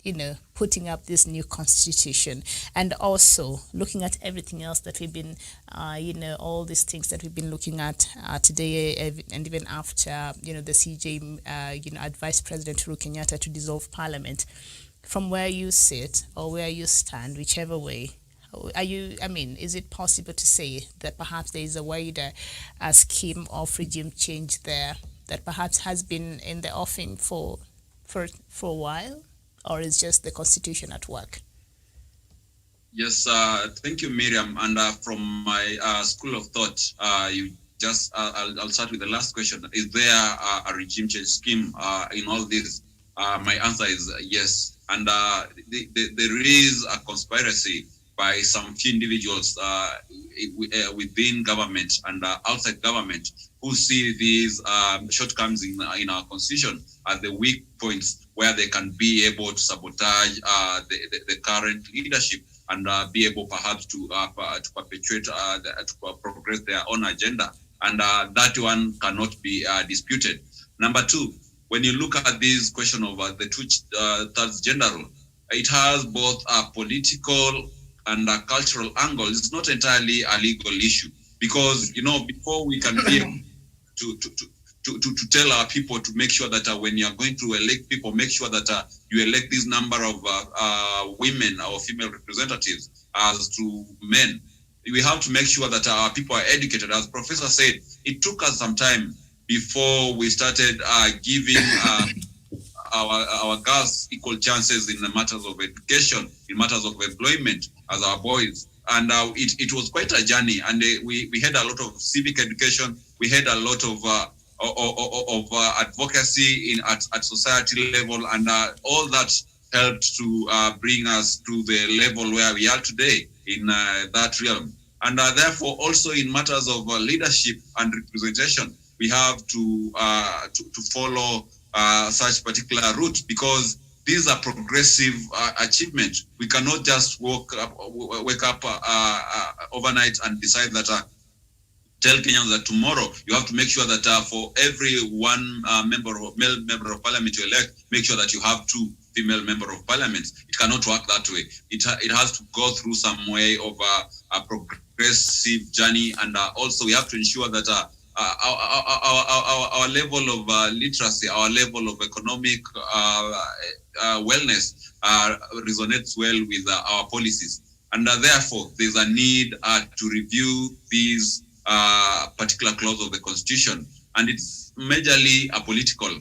you know, putting up this new constitution, and also looking at everything else that we've been, you know, all these things that we've been looking at today, and even after, you know, the CJ, you know, advised President Uhuru Kenyatta to dissolve Parliament. From where you sit or where you stand, whichever way, is it possible to say that perhaps there is a wider scheme of regime change there that perhaps has been in the offing for a while? Or is just the constitution at work? Yes, thank you, Miriam. And from my school of thought, I'll start with the last question. Is there a regime change scheme in all this? My answer is yes. And there is a conspiracy by some few individuals within government and outside government who see these shortcomings in our constitution as the weak points where they can be able to sabotage the current leadership. and be able perhaps to perpetuate, to progress their own agenda. And that one cannot be disputed. Number two, when you look at this question of the two-thirds gender rule, it has both a political and a cultural angle. It's not entirely a legal issue, because, you know, before we can be able to tell our people to make sure that when you are going to elect people, make sure that you elect this number of women or female representatives as to men. We have to make sure that our people are educated. As Professor said, it took us some time before we started giving our girls equal chances in the matters of education, in matters of employment as our boys. And it was quite a journey. And we had a lot of civic education. We had a lot of advocacy at society level, and all that helped to bring us to the level where we are today in that realm. And therefore, also in matters of leadership and representation, we have to follow such particular route, because these are progressive achievements. We cannot just wake up overnight and decide that tell Kenyans that tomorrow you have to make sure that for every one male member of parliament you elect, make sure that you have 2 female member of parliament. It cannot work that way. It has to go through some way of a progressive journey, and also we have to ensure that our level of literacy, our level of economic wellness resonates well with our policies. And therefore, there's a need to review these particular clause of the Constitution. And it's majorly a political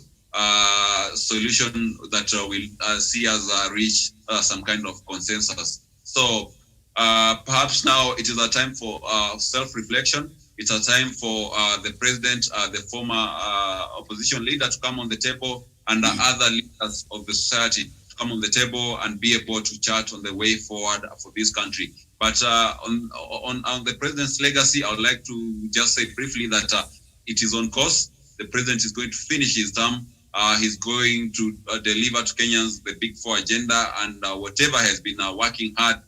solution that will see us reach some kind of consensus. So perhaps now it is a time for self-reflection. It's a time for the president, the former opposition leader, to come on the table, and other leaders of the society to come on the table and be able to chart on the way forward for this country. But on the president's legacy, I would like to just say briefly that it is on course. The president is going to finish his term. He's going to deliver to Kenyans the Big Four agenda, and whatever has been working hard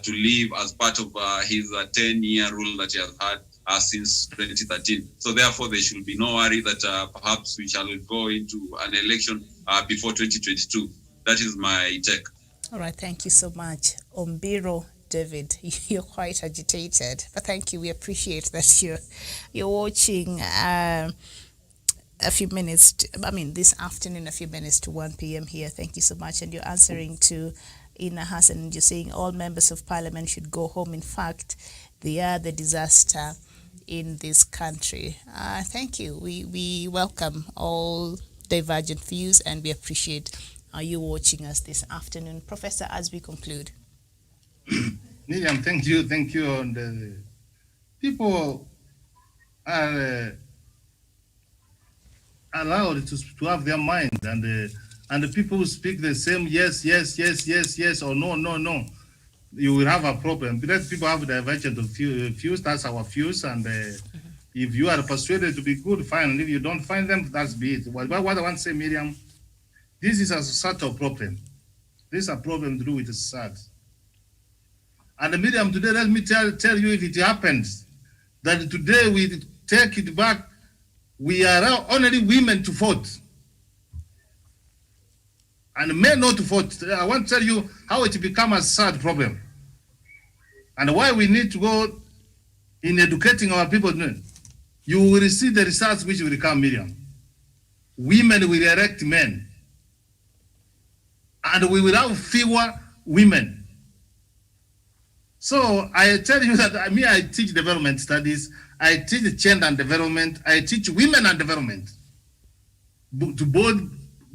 to live as part of his 10-year rule that he has had since 2013. So therefore, there should be no worry that perhaps we shall go into an election before 2022. That is my take. All right, thank you so much. Ombiro David, you're quite agitated, but thank you. We appreciate that you're watching a few minutes, this afternoon, a few minutes to 1 p.m. here. Thank you so much. And you're answering to Ina Hassan, and you're saying all members of parliament should go home. In fact, they are the disaster in this country. Thank you. We welcome all divergent views, and we appreciate you watching us this afternoon. Professor, as we conclude. Miriam, thank you. And people are allowed to have their mind, and the people who speak the same yes or no, you will have a problem. Let people have divergent views. That's our views, and if you are persuaded to be good, fine. And if you don't find them, that's be it. What I want to say, Miriam, this is a societal problem. This is a problem to do with the society. And Miriam, today, let me tell you, if it happens that today we take it back, we allow only women to vote and men not to vote. I want to tell you how it become a sad problem and why we need to go in educating our people. You will see the results which will come, Miriam. Women will elect men, and we will have fewer women. So I tell you that I teach development studies, I teach gender and development, I teach women and development to both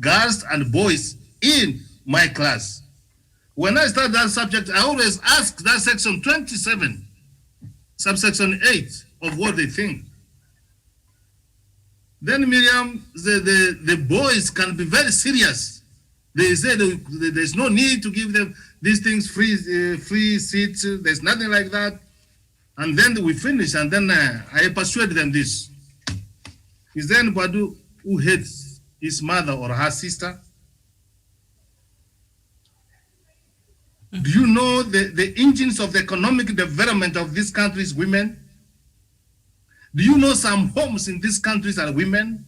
girls and boys in my class. When I start that subject, I always ask that section 27, subsection 8 of what they think. Then Miriam, the boys can be very serious. They say there's no need to give them these things free seats. There's nothing like that. And then we finish, and then I persuade them this. Is there anybody who hates his mother or her sister? Do you know the engines of the economic development of this country is women? Do you know some homes in these countries are women?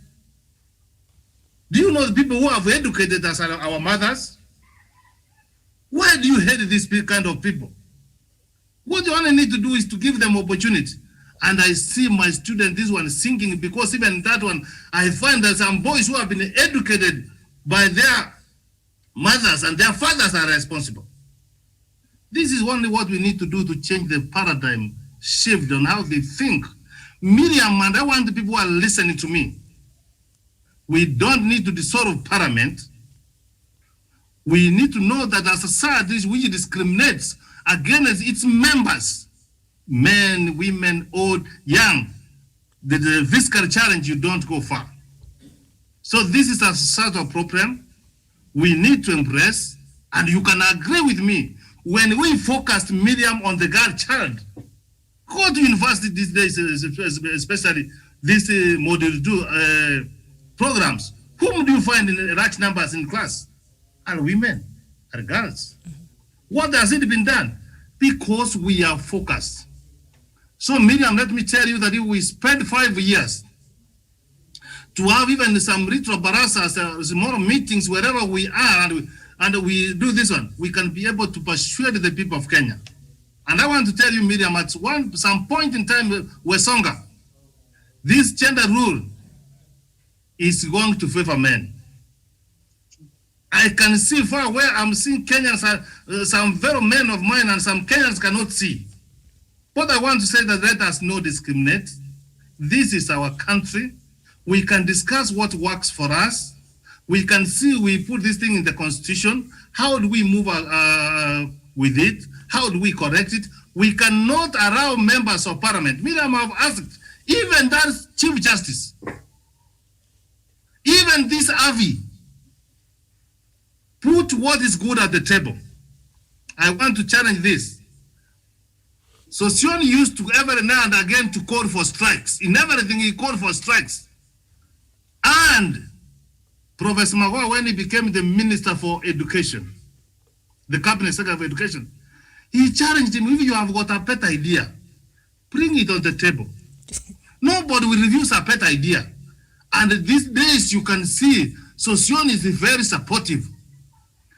Do you know the people who have educated us are our mothers? Why do you hate these kind of people? What you only need to do is to give them opportunity. And I see my student, this one, sinking, because even that one, I find that some boys who have been educated by their mothers and their fathers are responsible. This is only what we need to do to change the paradigm shift on how they think. Miriam, and I want the people who are listening to me, we don't need to dissolve parliament. We need to know that a society which discriminates against its members, men, women, old, young, the fiscal challenge, you don't go far. So this is a societal problem we need to embrace, and you can agree with me. When we focused Miriam on the girl child, go to university these days, especially these model 2 programs. Whom do you find in large numbers in class? Are women, are girls. What has it been done? Because we are focused. So Miriam, let me tell you that if we spend 5 years to have even some retro barasas, more meetings wherever we are, and we do this one, we can be able to persuade the people of Kenya. And I want to tell you, Miriam, at some point in time, Wesonga, this gender rule is going to favor men. I can see far where I'm seeing Kenyans, some very men of mine, and some Kenyans cannot see. But I want to say that let us not discriminate. This is our country. We can discuss what works for us. We can see, we put this thing in the constitution. How do we move with it? How do we correct it? We cannot allow members of parliament. Miriam, have asked, even that Chief Justice, even this harvey, put what is good at the table. I want to challenge this. Sossion used to every now and again to call for strikes. In everything he called for strikes. And Professor Magoha, when he became the Minister for Education, the Cabinet Secretary for Education, he challenged him, if you have got a pet idea, bring it on the table. Nobody will refuse a pet idea. And these days you can see Sossion is very supportive.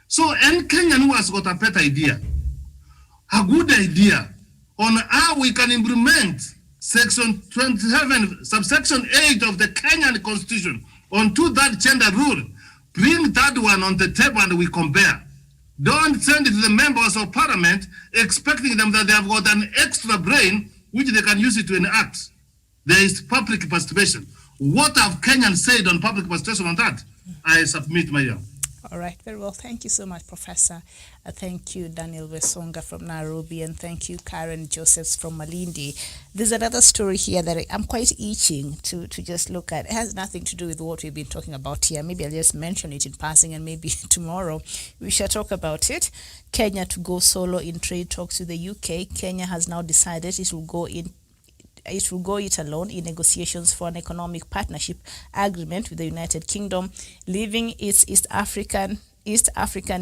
So any Kenyan who has got a pet idea, a good idea on how we can implement Section 27, subsection 8 of the Kenyan Constitution on two-thirds gender rule, bring that one on the table and we compare. Don't send it to the members of parliament expecting them that they have got an extra brain which they can use it to enact. There is public participation. What have Kenyans said on public participation on that? I submit, Mayor. All right, very well. Thank you so much, Professor. Thank you, Daniel Wesonga from Nairobi, and thank you, Karen Josephs from Malindi. There's another story here that I'm quite itching to just look at. It has nothing to do with what we've been talking about here. Maybe I'll just mention it in passing, and maybe tomorrow we shall talk about it. Kenya to go solo in trade talks with the UK. Kenya has now decided it will go it alone in negotiations for an economic partnership agreement with the United Kingdom, leaving its East African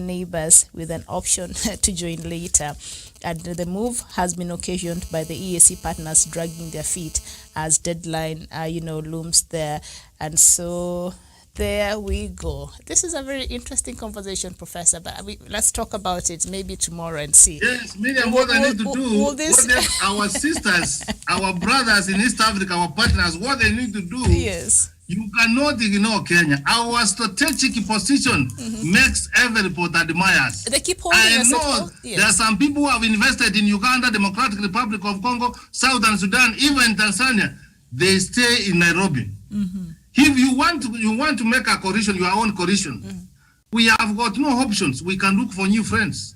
neighbors with an option to join later. And the move has been occasioned by the EAC partners dragging their feet as deadline looms there. And so there we go. This is a very interesting conversation, Professor, but let's talk about it maybe tomorrow and see. Yes, Miriam, what I need to do, our sisters, our brothers in East Africa, our partners, what they need to do, yes, you cannot ignore Kenya. Our strategic position makes every report admires. They keep holding us. I know there are some people who have invested in Uganda, Democratic Republic of Congo, Southern Sudan, even Tanzania. They stay in Nairobi. If you want to make a coalition, your own coalition, we have got no options. We can look for new friends.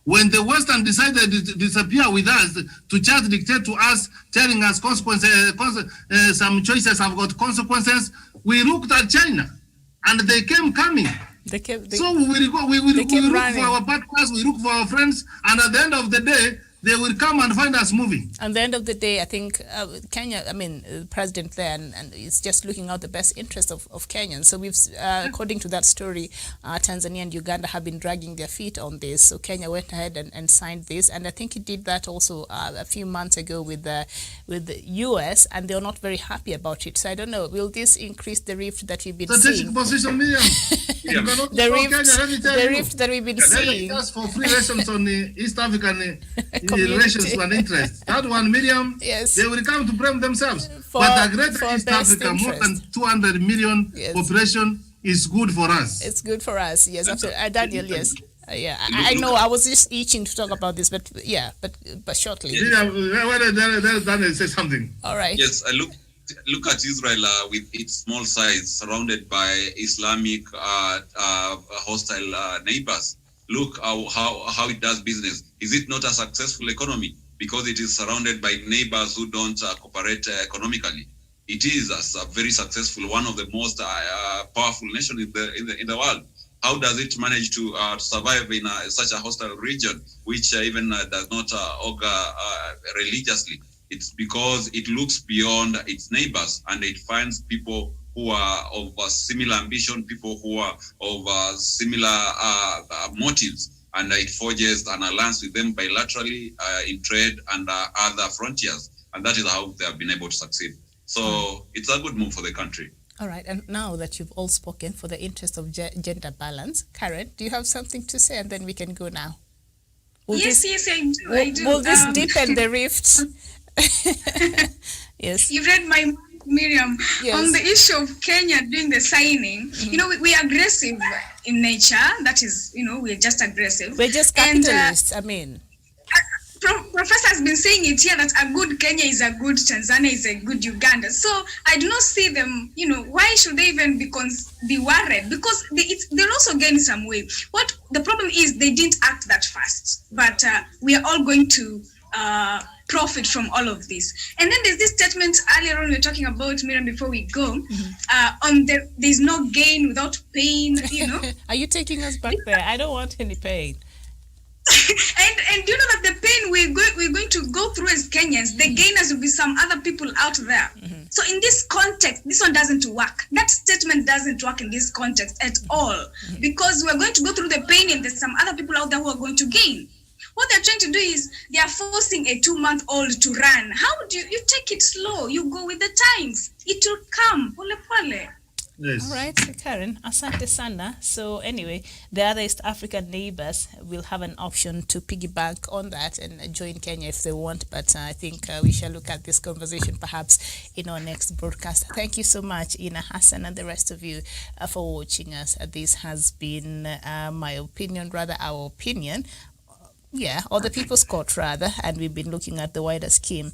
When the Western decided to disappear with us, to just dictate to us, telling us consequences, some choices have got consequences, we looked at China, and they came coming. So we look for our partners, we look for our friends, and at the end of the day, they will come and find us moving. At the end of the day, I think Kenya, the president there, and is just looking out the best interest of Kenyans. So we've, according to that story, Tanzania and Uganda have been dragging their feet on this. So Kenya went ahead and signed this, and I think it did that also a few months ago with the US, and they're not very happy about it. So I don't know, will this increase the rift that we've been Strategic seeing? position, Miriam. The rift that we've been seeing. Just for free relations on the East African relations and interests. That one, Miriam, yes, they will come to blame themselves. But the greater East Africa, more than 200 million population, is good for us. It's good for us, yes, absolutely. Daniel, yes. Yeah, I know. I was just itching to talk about this, but yeah, but shortly. Daniel, say something. All right. Yes, I look at Israel with its small size, surrounded by Islamic hostile neighbors. Look how it does business. Is it not a successful economy because it is surrounded by neighbors who don't cooperate economically? It is a very successful, one of the most powerful nations in the world. How does it manage to survive in such a hostile region, which even does not augur religiously? It's because it looks beyond its neighbors and it finds people who are of similar ambition, people who are of similar motives, and it forges an alliance with them bilaterally in trade and other frontiers. And that is how they have been able to succeed. So it's a good move for the country. All right, and now that you've all spoken for the interest of gender balance, Karen, do you have something to say? And then we can go now. Yes, I do. Will this deepen the rift? Yes. You read my mind, Miriam. Yes. On the issue of Kenya doing the signing, we are aggressive in nature. That is, we're just aggressive. We're just capitalists, Professor has been saying it here that a good Kenya is a good Tanzania is a good Uganda. So I do not see them, why should they even be worried? Because they'll also gain some way. What the problem is, they didn't act that fast. But we are all going to profit from all of this. And then there's this statement earlier on we were talking about, Miriam, before we go, there's no gain without pain, Are you taking us back there? I don't want any pain. and you know that the pain we're going to go through as Kenyans, the gainers will be some other people out there. So in this context, this one doesn't work. That statement doesn't work in this context at all, because we're going to go through the pain and there's some other people out there who are going to gain. What they're trying to do is they are forcing a 2-month-old to run. How do you take it slow? You go with the times. It will come. Pole pole. Yes. All right, so Karen, asante sana. So anyway, the other East African neighbors will have an option to piggyback on that and join Kenya if they want. But I think we shall look at this conversation perhaps in our next broadcast. Thank you so much, Ina Hassan, and the rest of you for watching us. This has been my opinion, rather our opinion. Or the People's Court, rather. And we've been looking at the wider scheme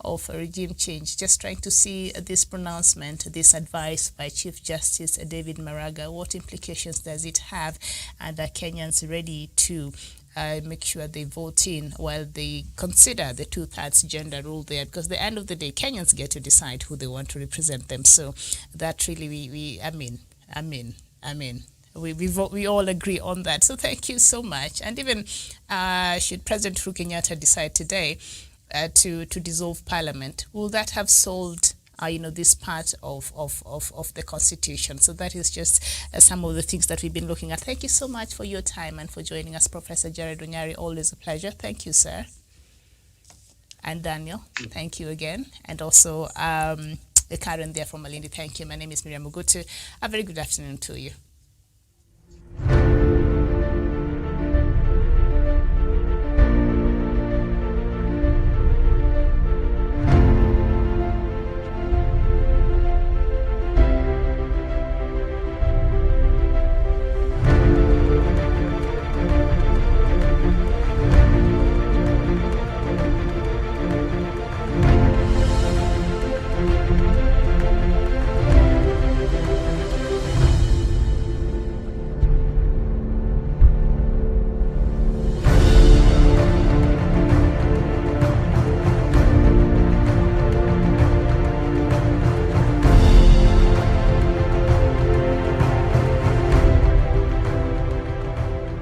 of regime change, just trying to see this pronouncement, this advice by Chief Justice David Maraga. What implications does it have? And are Kenyans ready to make sure they vote in while they consider the 2/3 gender rule there? Because at the end of the day, Kenyans get to decide who they want to represent them. So that really, we all agree on that. So thank you so much. And even should President Uhuru Kenyatta decide today to dissolve Parliament, will that have solved this part of the Constitution? So that is just some of the things that we've been looking at. Thank you so much for your time and for joining us, Professor Jared Onyari. Always a pleasure. Thank you, sir. And Daniel, thank you again. And also Karen there from Malindi, thank you. My name is Miriam Ogutu. A very good afternoon to you.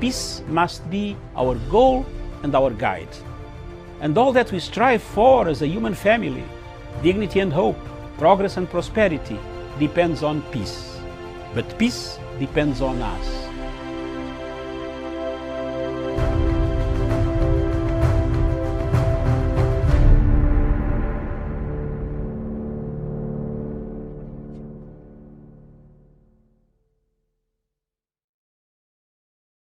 Peace must be our goal and our guide. And all that we strive for as a human family, dignity and hope, progress and prosperity, depends on peace. But peace depends on us.